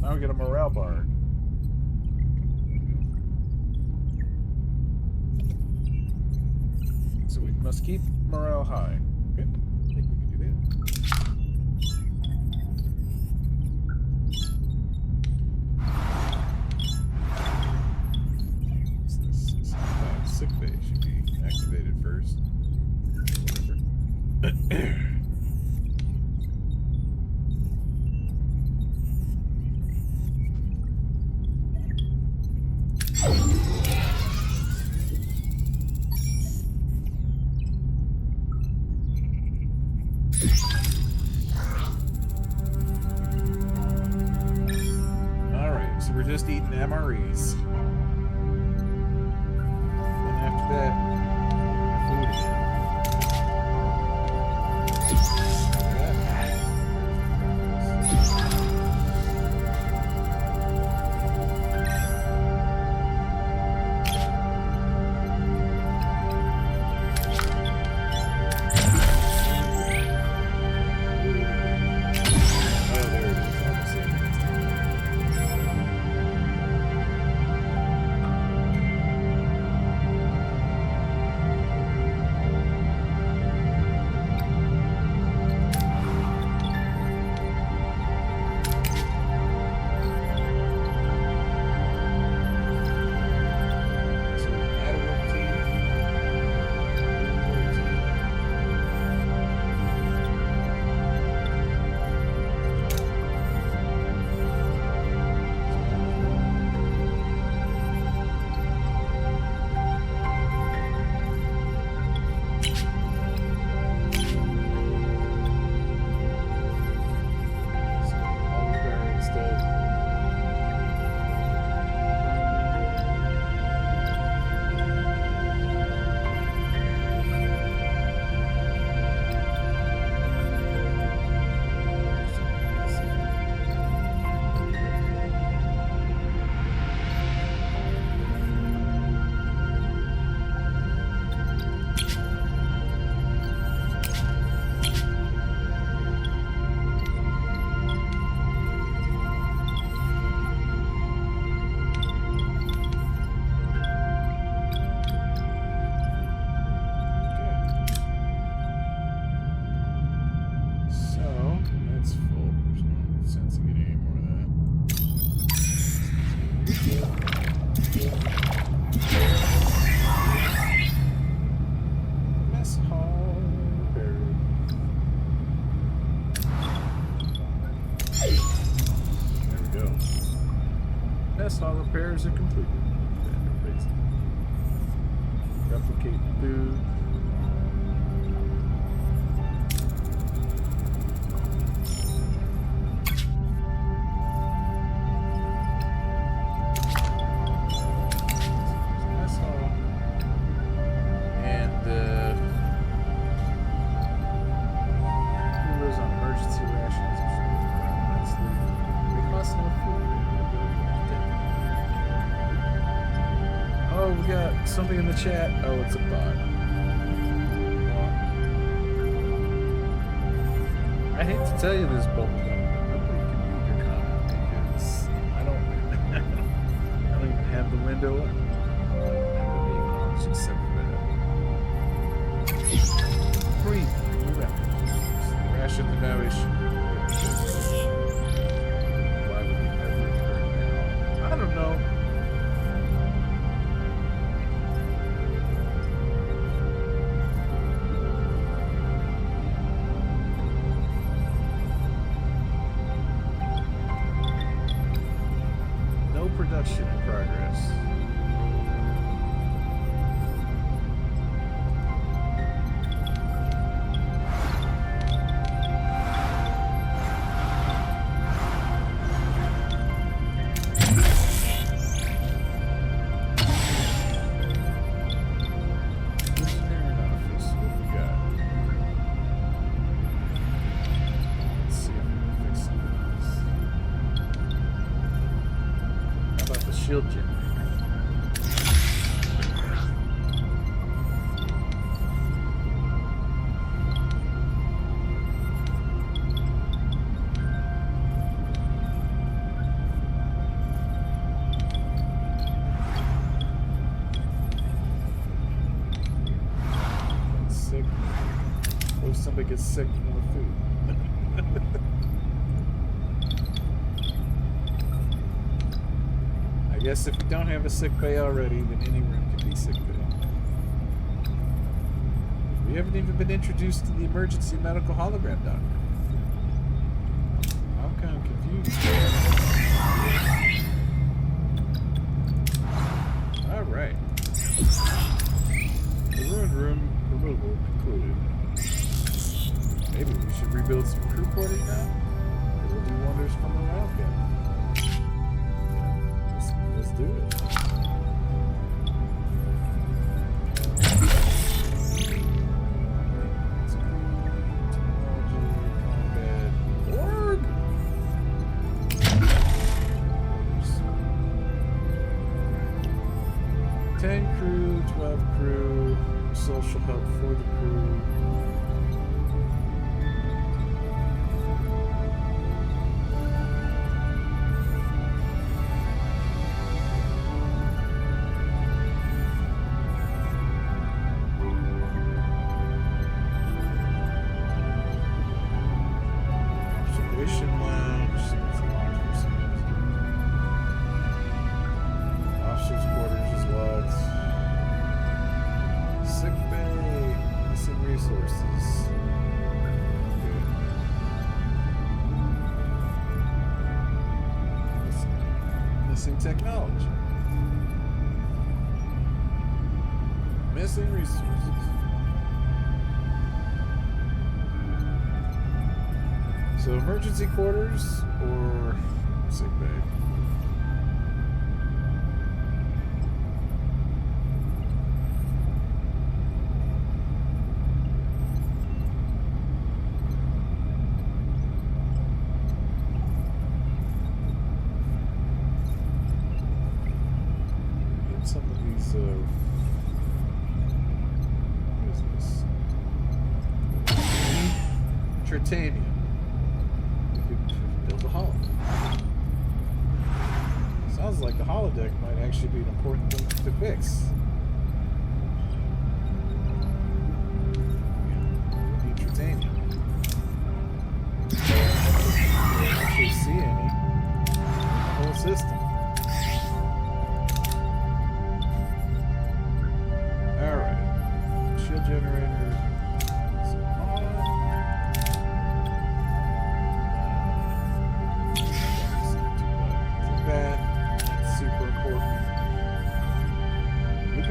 Now we get a morale bar. So we must keep morale high. Okay, I think we can do that. What's this? Sick bay should be activated first. Whatever. Alright, so we're just eating MREs. Then after that, food again. Mess hall repairs are completed. Replicate food. Mess hall. And those on emergency rations. They cost no food. Oh, we got something in the chat. Oh, it's a bot. I hate to tell you this, Bubblegum, but nobody can read your comment because I don't even have the window up. Just separate it. Free. Rations are now issued. shield generator. Sick. What if somebody gets sick from the food? I guess if you don't have a sick bay already, then any room can be sick bay. We haven't even been introduced to the emergency medical hologram doctor. I'm kind of confused. Alright. The ruined room removal concluded. Maybe we should rebuild some crew quarters now? It will do wonders from around here. Let's do it. Org! 10 crew, 12 crew, social help for the crew. Technology. Missing resources. So emergency quarters or sick bay? Titanium. We could build a holodeck. Sounds like the holodeck might actually be an important thing to fix. We need titanium. I don't actually see any in the whole system. Alright. Shield generator.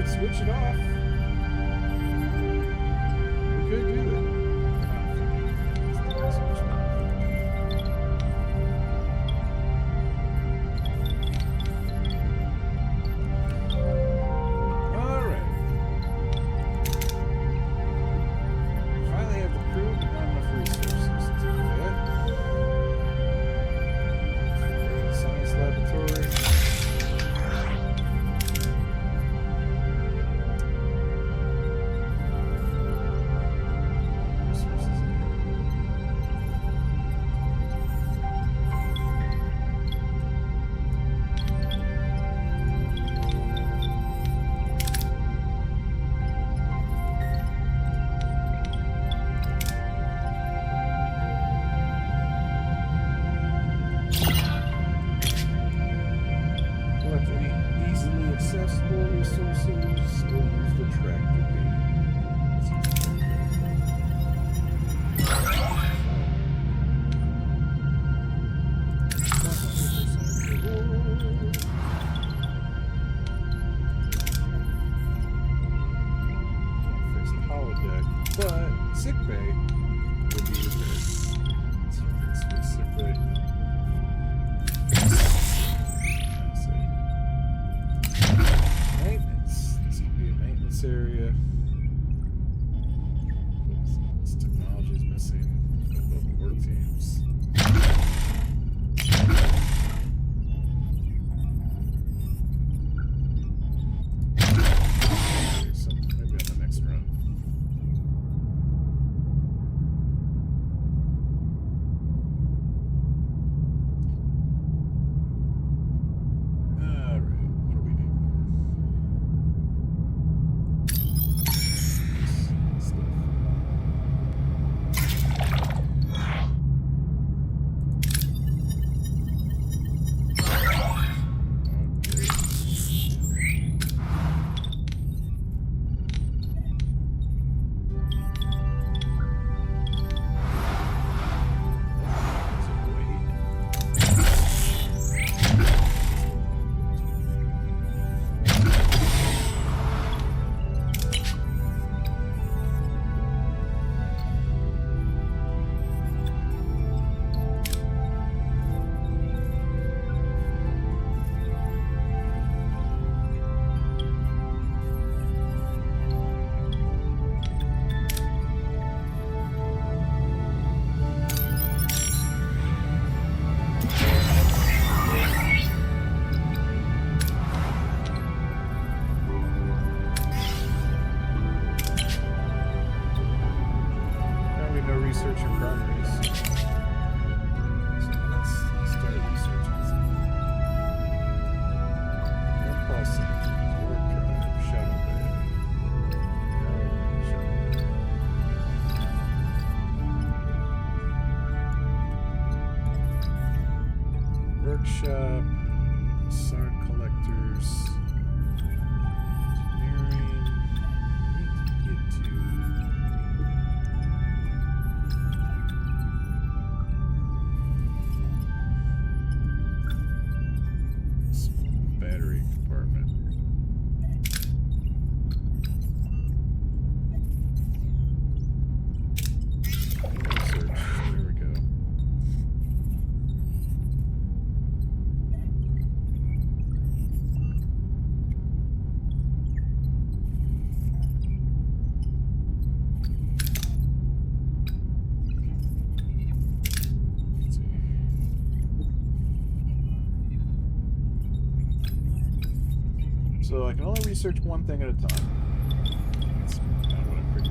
Switch it off. We could do that. Alright. Finally have the crew, but not enough resources to do that. Science laboratory. Accessible resources or use the tractor beam. Can't fix the holodeck, but sick bay would be repaired. Let's fix sick bay. Area. This technology is missing. Work teams. research in progress. So let's start researching something. Impulse engines, warp drive, shuttle bay. Workshop, SAR collectors, engineering. Need to get to small battery compartment. Research. There we go. So I can only research one thing at a time. That's kind of what I figured.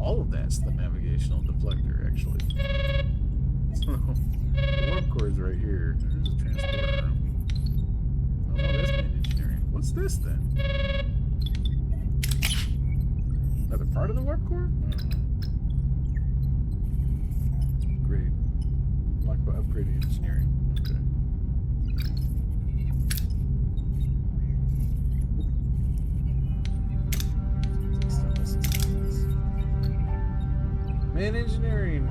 All of that's the navigational deflector, actually. So, the warp core is right here. There's a transporter room. Oh no, that's main engineering. What's this then? Another part of the warp core? Great. Locked by upgrading engineering. Okay. Man engineering.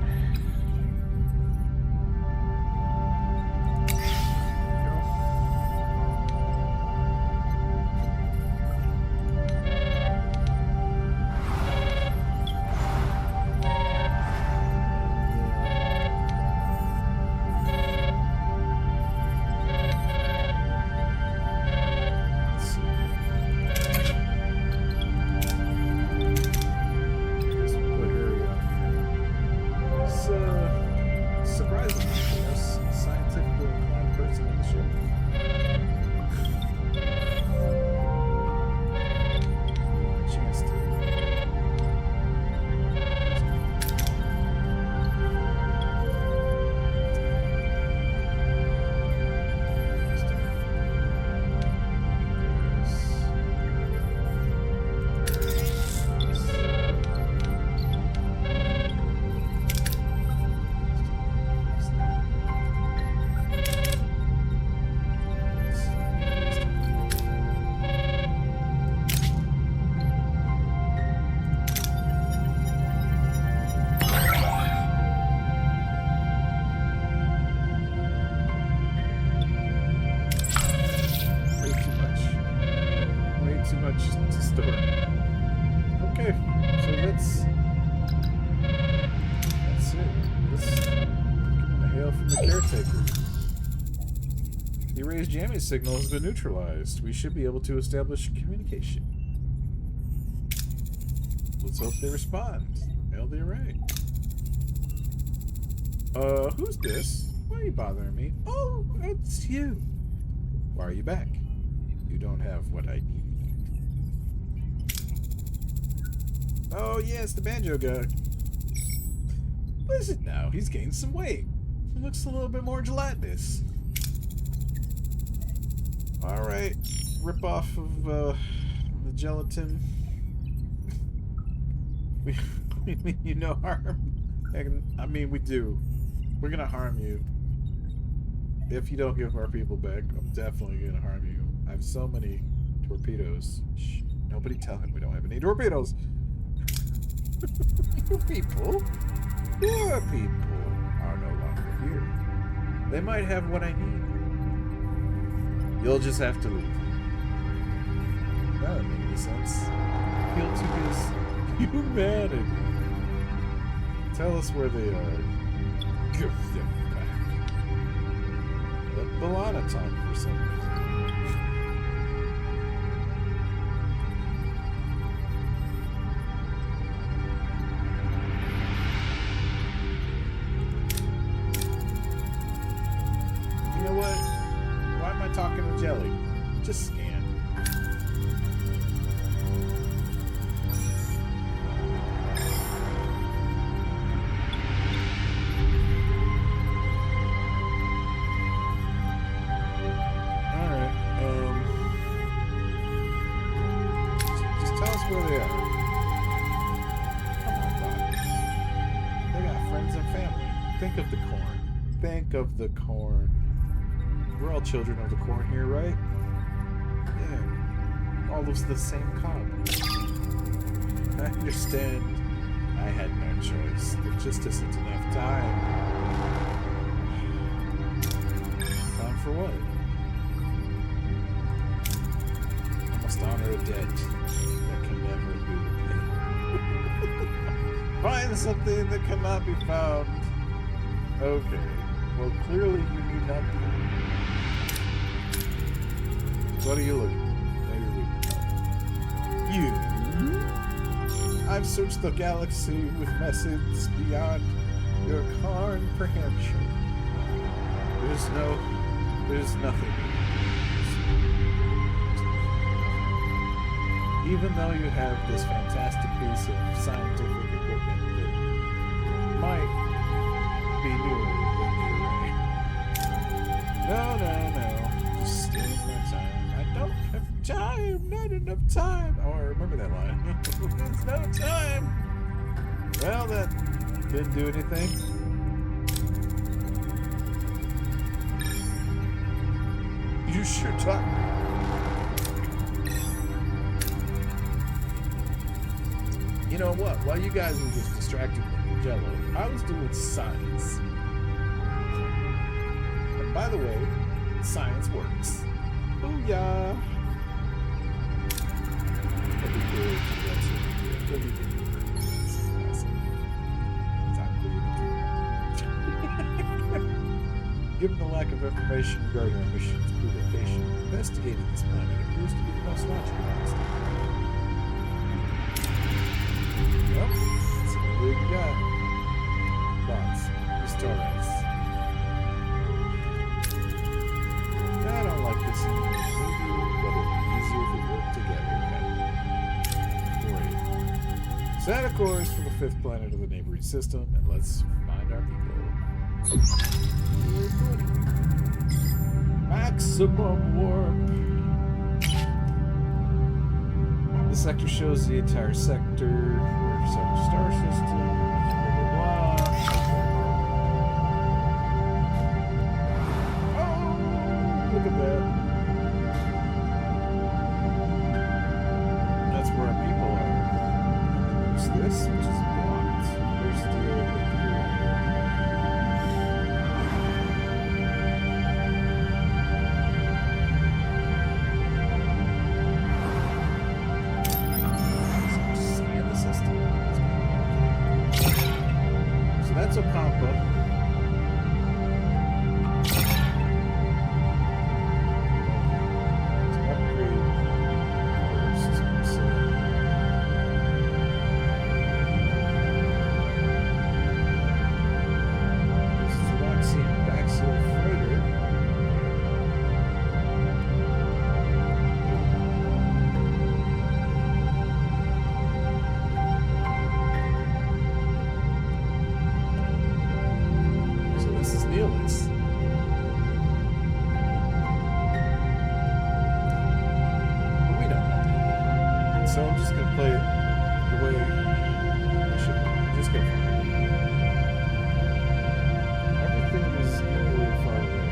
to store. Okay, so that's it. Let's give him a hail from the caretaker. The erased jamming signal has been neutralized. We should be able to establish communication. Let's hope they respond. Mail the array. Who's this? Why are you bothering me? Oh, it's you. Why are you back? You don't have what I need. Oh, yes, the banjo guy. What is it now? He's gained some weight. He looks a little bit more gelatinous. Alright, rip off of the gelatin. We mean you no harm. I mean, we do. We're gonna harm you. If you don't give our people back, I'm definitely gonna harm you. I have so many torpedoes. Shh, nobody tell him we don't have any torpedoes. Your people are no longer here. They might have what I need. You'll just have to leave. That doesn't make any sense. Appeal to his humanity. Tell us where they are. Give them back. Let Balana talk for some reason. You know what? Why am I talking to Jelly? Just scan. Where they are. Come on, Doc. They got friends and family. Think of the corn. Think of the corn. We're all children of the corn here, right? Yeah. All of the same cob. I understand. I had no choice. There just isn't enough time. Time for what? I must honor a debt. Never be repaid. Find something that cannot be found. Okay. Well, clearly you need help. What are you looking for? You? I've searched the galaxy with methods beyond your comprehension. There's nothing. Even though you have this fantastic piece of scientific equipment that might be newer than the array. No. Just stealing my time. I don't have time. Not enough time. Oh, I remember that line. There's no time. Well, that didn't do anything. You should talk. You know what? While you guys were just distracted with Jello, I was doing science. And by the way, science works. Booyah! That'd be cool. That'd be cool. Given the lack of information regarding our mission's location, investigating this planet appears to be the most logical next. Well, that's what we got. Bots, restores. I don't like this anymore. Maybe, but it'll be easier if we work together. Great. Set a course for the 5th planet of the neighboring system, and let's find our people. Maximum warp. The sector shows the entire sector. Several star systems, blah, blah, blah. Oh, look at that. That's where our people are. There's this, which is blocked. There's the So I'm just gonna play it the way I should. Just go for it. Everything is equally far away.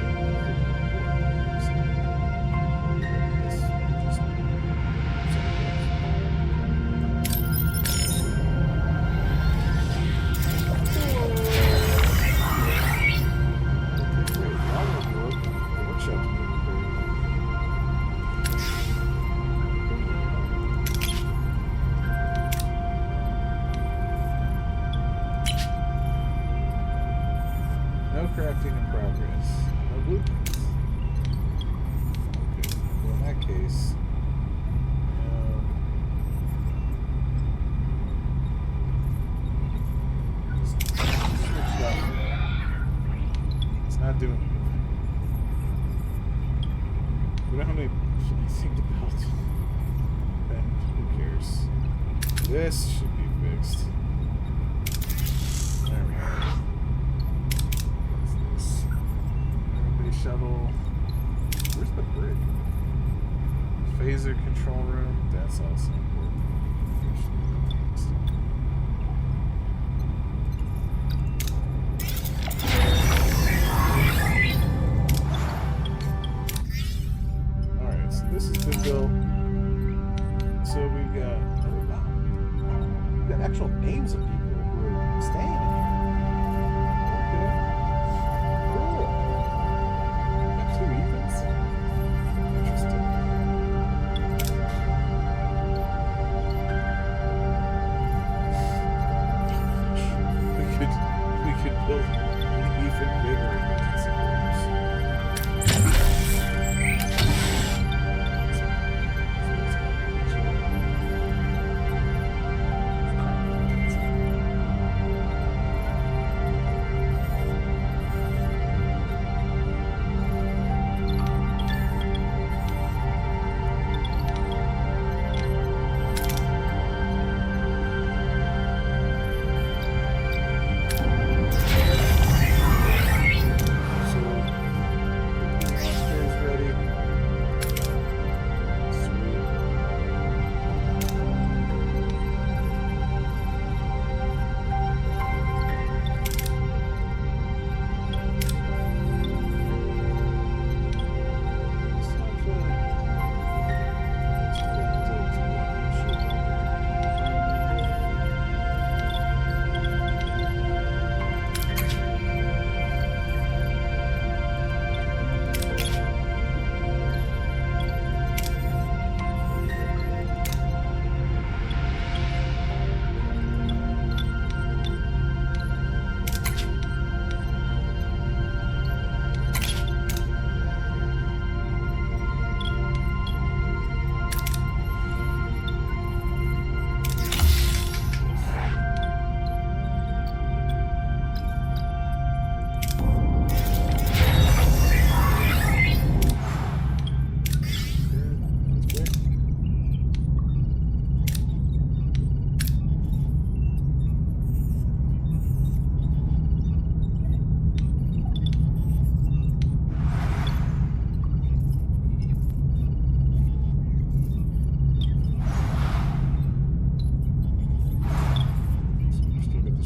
Crafting in progress. No blueprints. Okay. Well, in that case, just switch it up. It's not doing anything. We don't have anything to build. Then who cares? This should be fixed. There we go. Shuttle. Where's the brig? Phaser control room. That's also important. Alright, so this has been built. So we got actual names of people who are staying in here.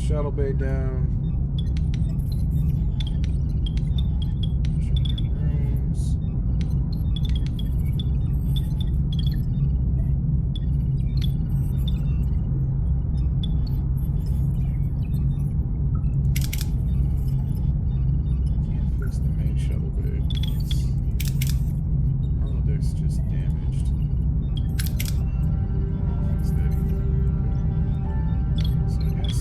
Shuttle bay down. Rooms. Can't fix the main shuttle bay. Holodeck's just damaged. Fix that either. So I guess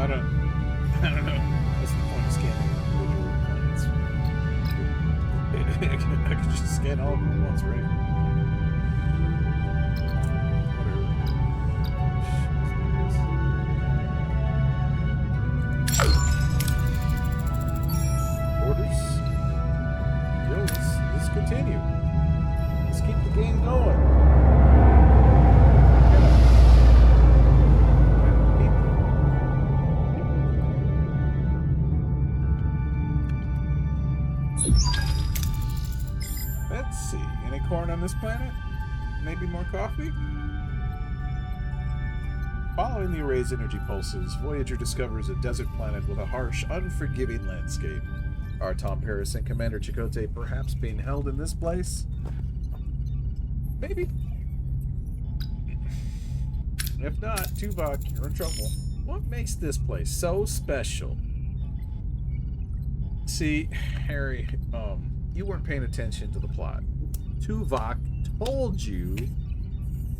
I don't know. What's the point of scanning individual planets? I could just scan all of them at once, right? Orders? Yo, let's continue. Let's keep the game going. Let's see. Any corn on this planet? Maybe more coffee? Following the array's energy pulses, Voyager discovers a desert planet with a harsh, unforgiving landscape. Are Tom Paris and Commander Chakotay perhaps being held in this place? Maybe. If not, Tuvok, you're in trouble. What makes this place so special? See, Harry, you weren't paying attention to the plot. Tuvok told you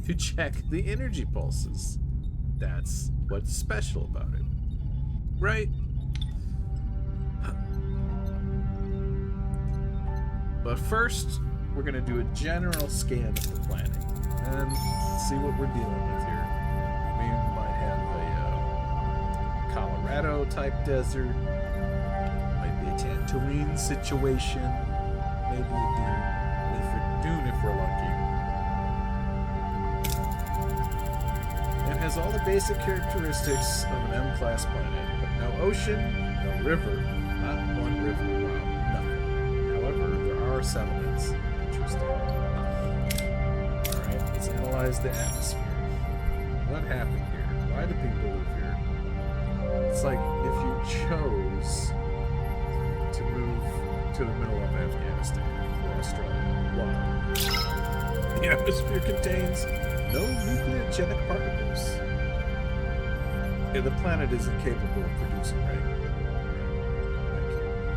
to check the energy pulses. That's what's special about it. Right? But first, we're going to do a general scan of the planet and see what we're dealing with here. We might have a Colorado-type desert. Might be a Tatooine situation. Maybe a Dune if we're lucky. It has all the basic characteristics of an M-class planet, but no ocean, no river, not one river, wow, nothing. However, there are settlements. Interesting. Alright, let's analyze the atmosphere. What happened here? Why do people live here? It's like if you chose to move to the middle of Afghanistan or Australia. Why? The atmosphere contains no nucleogenic particles. Yeah, the planet is incapable of producing, right?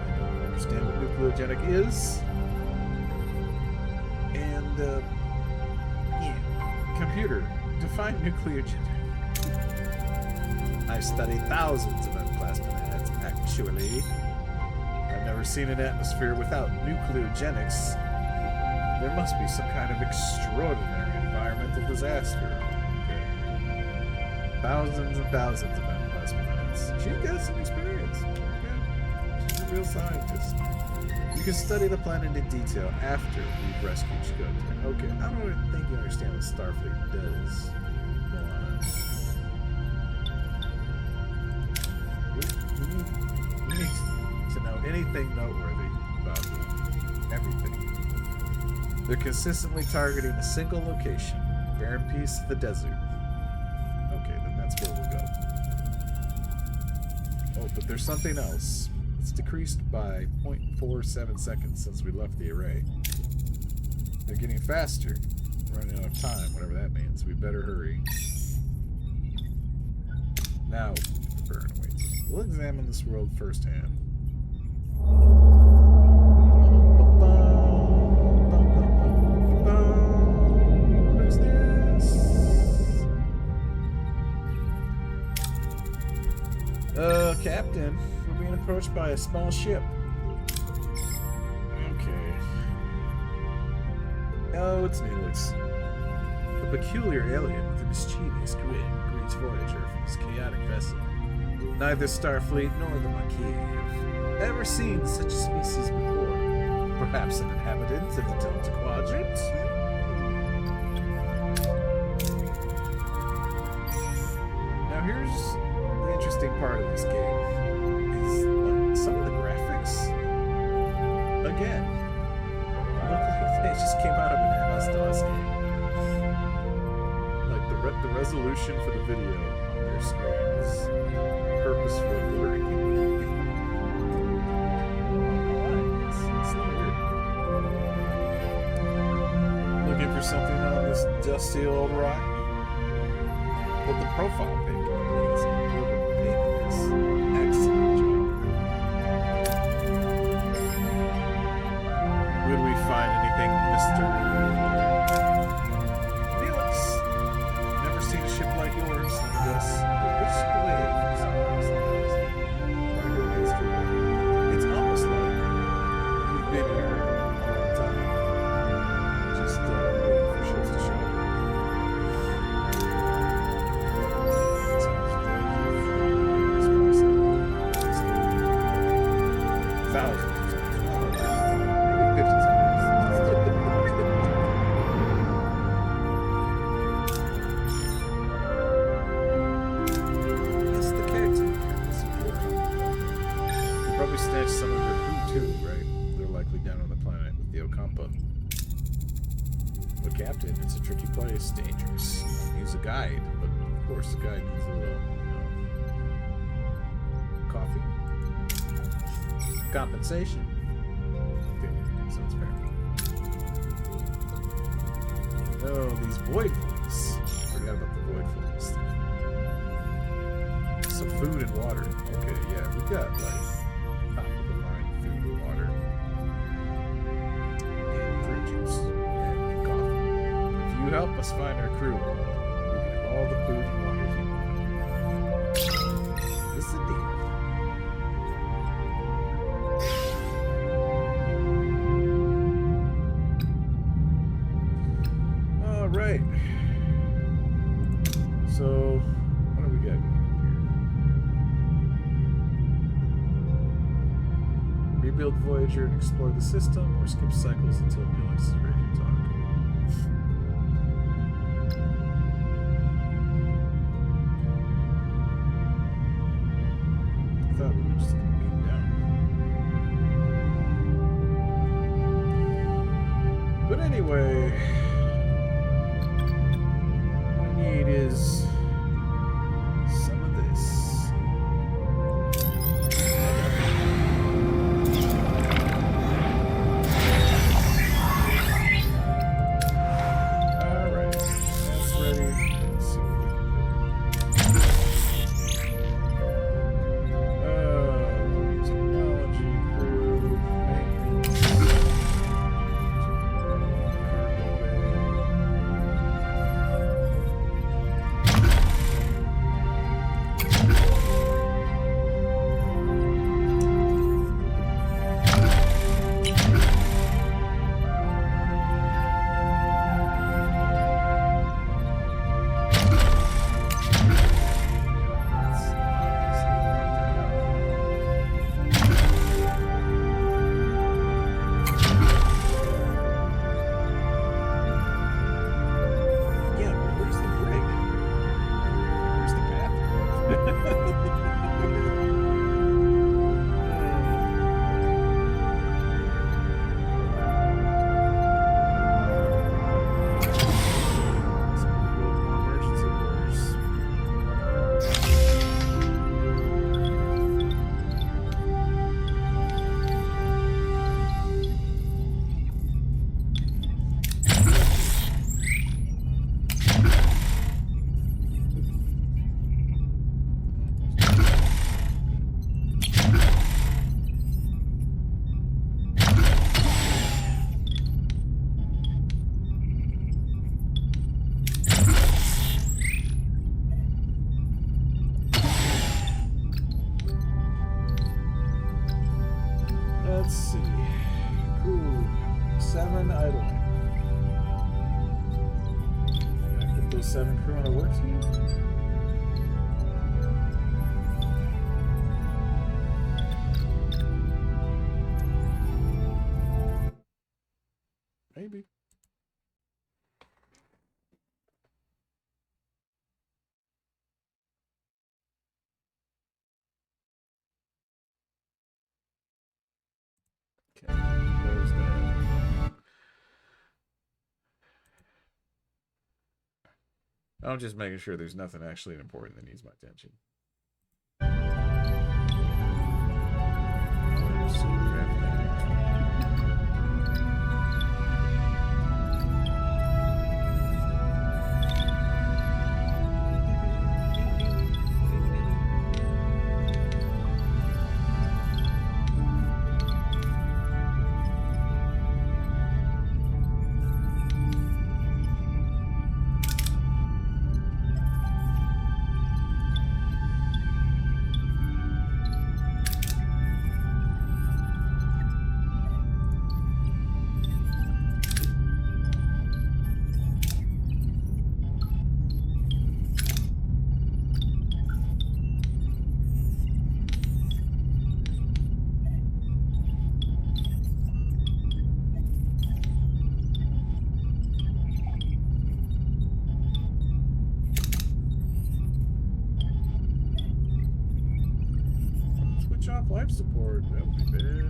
I don't understand what nucleogenic is. And, yeah. Computer, define nucleogenic. I've studied thousands of M-class planets, actually. I've never seen an atmosphere without nucleogenics. There must be some kind of extraordinary environmental disaster. Okay. Thousands and thousands of M-class planets. She's got some experience. Okay. She's a real scientist. You can study the planet in detail after we've rescued Chakotay. Okay, I don't think you understand what Starfleet does. We need to know anything noteworthy about everything. They're consistently targeting a single location, barren piece of the desert. Okay, then that's where we'll go. Oh, but there's something else. It's decreased by 0.47 seconds since we left the array. They're getting faster. We're running out of time, whatever that means. We better hurry. Now, burn away. We'll examine this world firsthand. What is this? Captain, we're being approached by a small ship. Okay. Oh, it's Neelix. A peculiar alien with a mischievous grin greets Voyager from his chaotic vessel. Neither Starfleet nor the Maquis have ever seen such a species before. Perhaps an inhabitant of the Delta Quadrant? Now here's the interesting part of this game. Is some of the graphics, again, look like they just came out of an MS-DOS game. Like the resolution for the video on their screen is purposefully blurry. It's weird. Looking for something on this dusty old rock? Well, the profile pic is excellent job. Would we find anything, Mr. Felix? Never seen a ship like yours, I guess. Which way? this dangerous. Use a guide, but of course the guide needs a little, coffee. Compensation. Okay, sounds fair. Oh, these void fleas. Forgot about the void fleas stuff. Some food and water. Okay, yeah, we got like top of the line food and water. And fruit juice. And coffee. If you help us find our crew, we can have all the food and water you want. This is a deal. Alright. So, what do we got here? Rebuild Voyager and explore the system, or skip cycles until Neelix is ready to talk. I thought we were just going to beat down. But anyway, what we need is some of this. Alright, that's ready. Let's see what we can do. Technology, crew, maintenance, yeah, but where's the brig? Where's the emergency orders. Let's see. Crew 7 idling. Can I put those 7 crew on a work team? Maybe. Okay, close that. I'm just making sure there's nothing actually important that needs my attention. Off life support, that would be bad.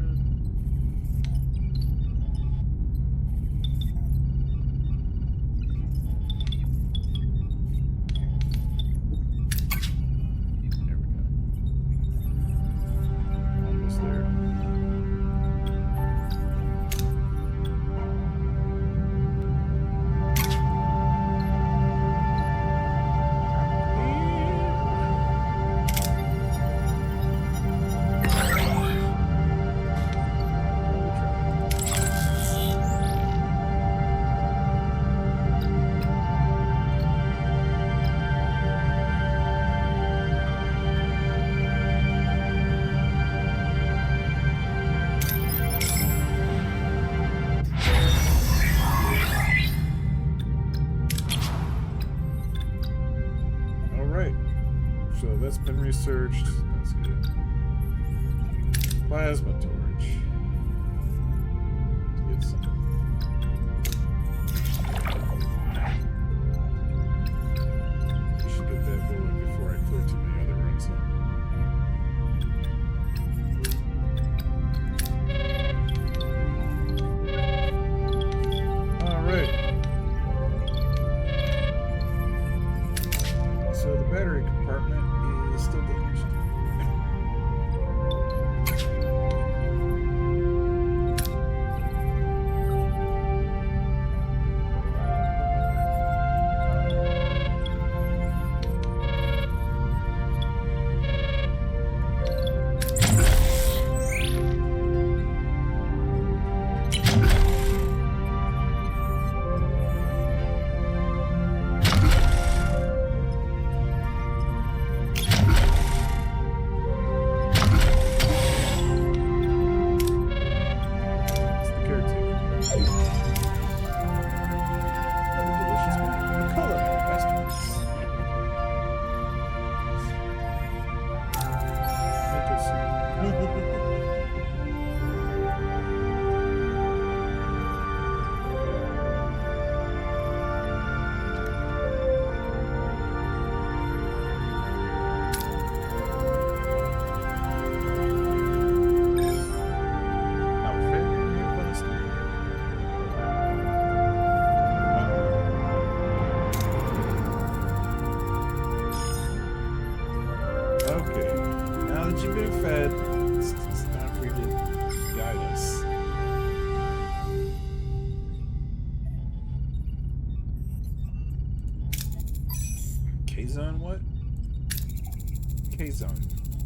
Alright. So that's been researched. That's good. Plasma torch. Let's get some. I should get that going before I clear too many other runs. Alright. So the battery compartment is still damaged.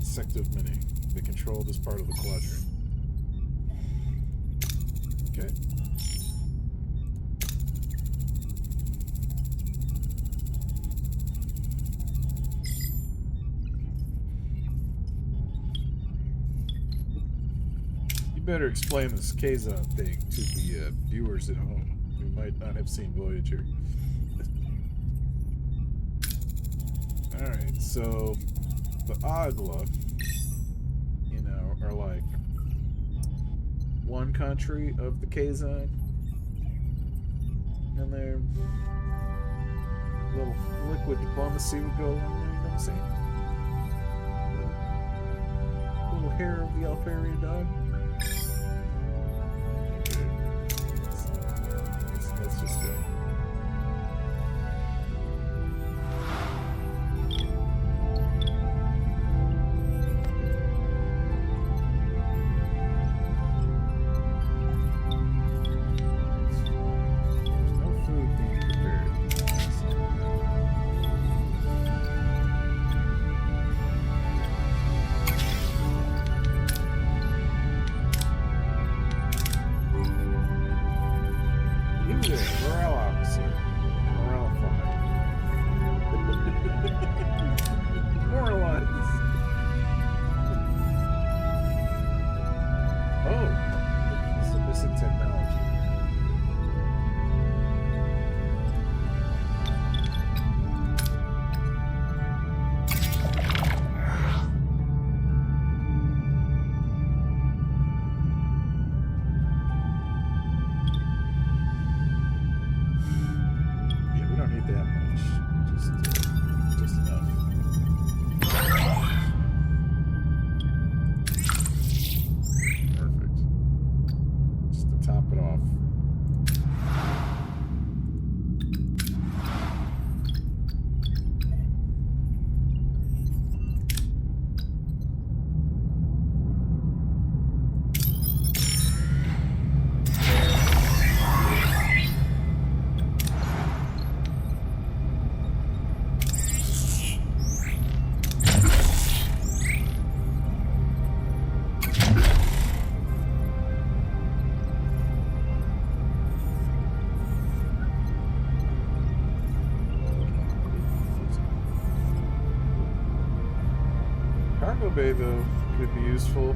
Sector of Mini. They control this part of the quadrant. Okay. You better explain this Kazon thing to the viewers at home who might not have seen Voyager. Alright, so the Agla, you know, are like one country of the Kazon, and their little liquid diplomacy would go along there, you know what I'm saying? Little hair of the Alperian dog. Okay. Let's just go. Bay, though, could be useful.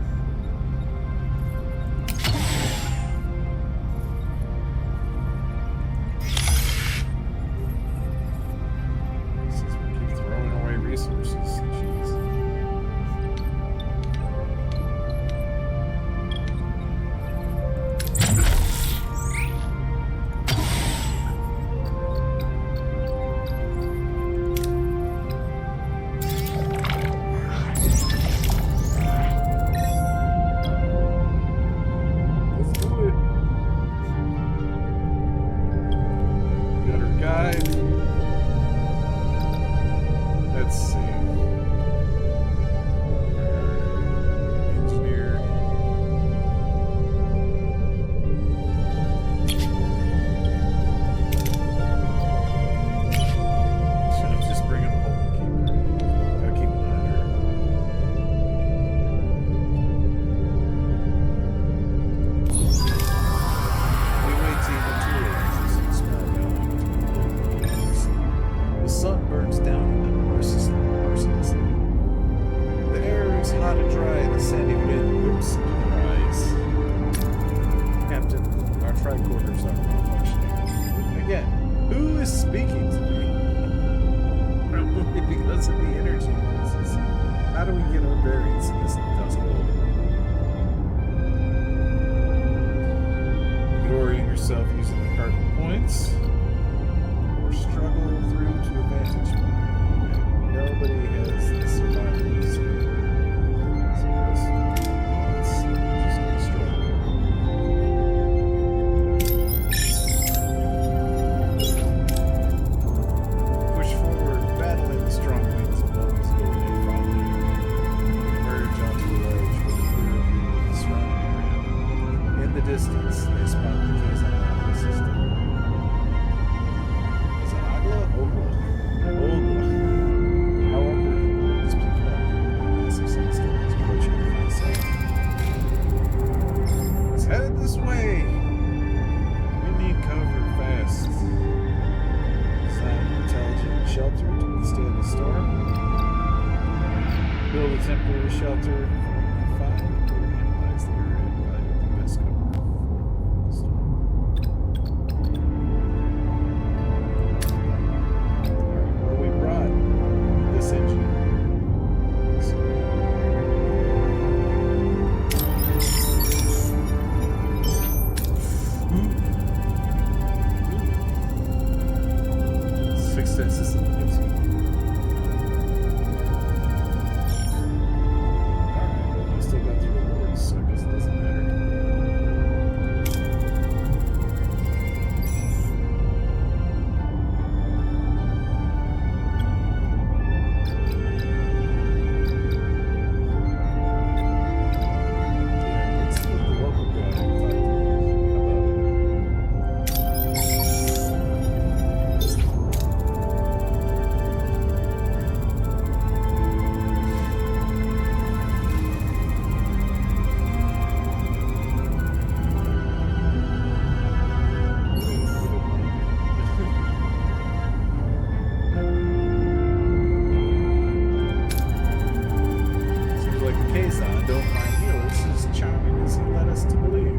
Since we keep throwing away because of the energy crisis. How do we get our bearings in this dust bowl? You could orient yourself using the cardinal points, or struggle through to a vantage point. Okay. Nobody has the survival skill. So let's just go struggle. Push forward, battling the strong winds of Loki's going in front of you. Emerge onto the ledge with a clear view of the surrounding area. In the distance, they spot the Kazan system. Is it Agla? Ogla? Ogla. However, the wind is picking up. A massive sandstorm is approaching from the south. It's headed this way. We need cover fast. Design an intelligent shelter to withstand the storm. Build a temporary shelter from what you find. Analyze the area and evaluate the best cover for the storm. Alright, well, we brought this engine. Success in the music. Alright, well, we still got the rewards, so I guess it doesn't matter. Yeah, let's let the local guy talk about it. Seems like the Kazan don't mind healers as charming as he led us to believe.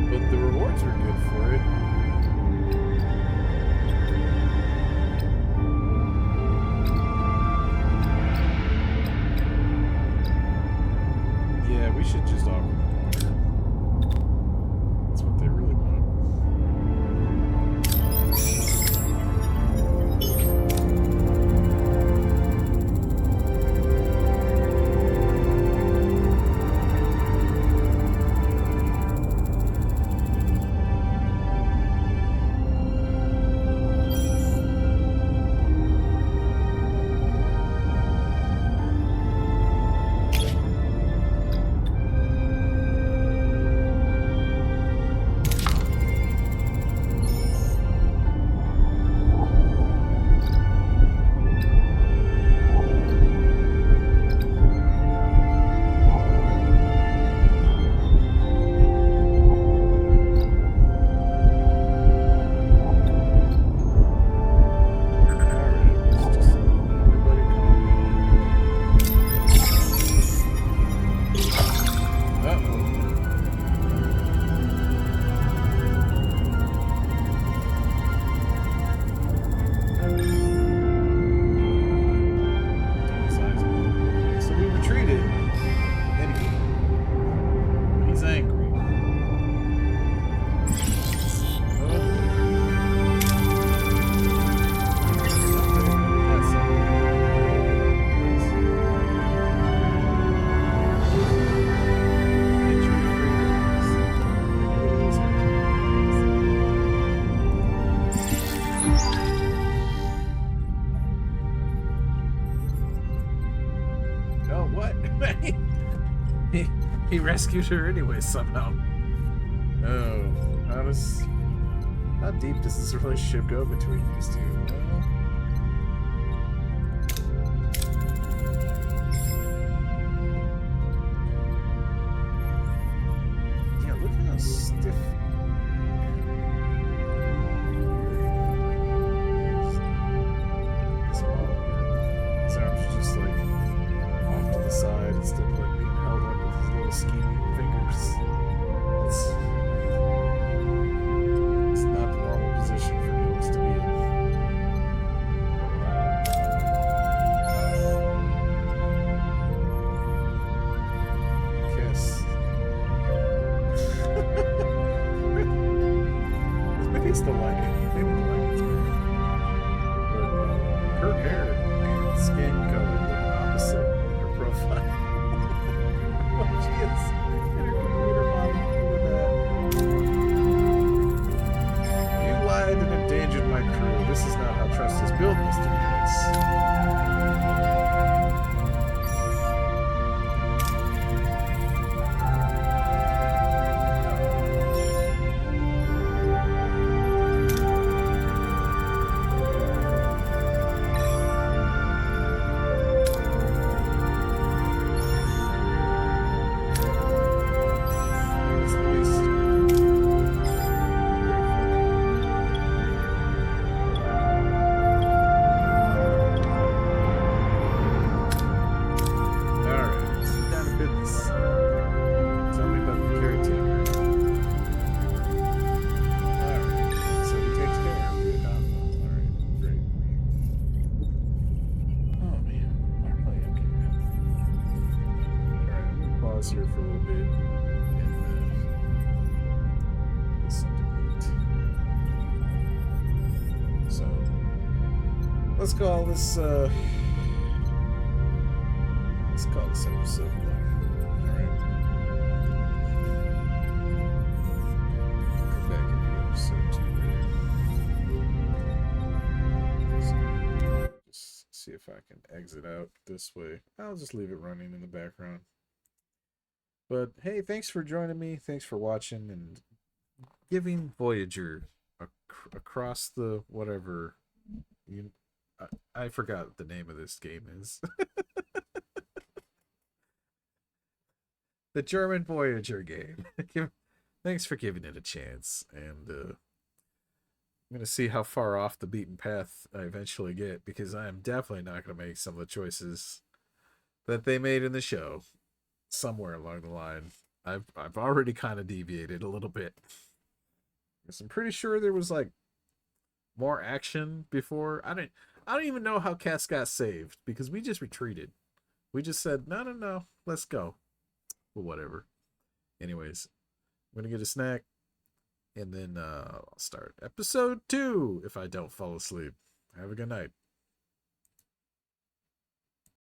But the rewards were good for it. Yeah, we should just offer them water. That's what they really want. He rescued her anyway somehow. Oh, how deep does this relationship go between these two? Well, yeah, look at how stiff. His arms are just like off to the side instead of like being held up with his little skinny fingers. It's not the normal position for ghosts to be in. her hair and skin color look opposite in her profile. What she is in her computer model with that. You lied and endangered my crew. This is not how trust is built, Mr. Prince. Here for a little bit and listen to it. So let's call this episode 1. Alright. I'll come back and do episode 2 later. Just see if I can exit out this way. I'll just leave it running in the background. But hey, thanks for joining me. Thanks for watching and giving Voyager across the whatever. I forgot what the name of this game is. The German Voyager game. Thanks for giving it a chance. And I'm going to see how far off the beaten path I eventually get, because I am definitely not going to make some of the choices that they made in the show. Somewhere along the line, I've already kind of deviated a little bit. Because I'm pretty sure there was like more action before. I don't even know how Cass got saved, because we just retreated. We just said no, let's go. Well, whatever. Anyways, I'm gonna get a snack, and then I'll start episode 2 if I don't fall asleep. Have a good night.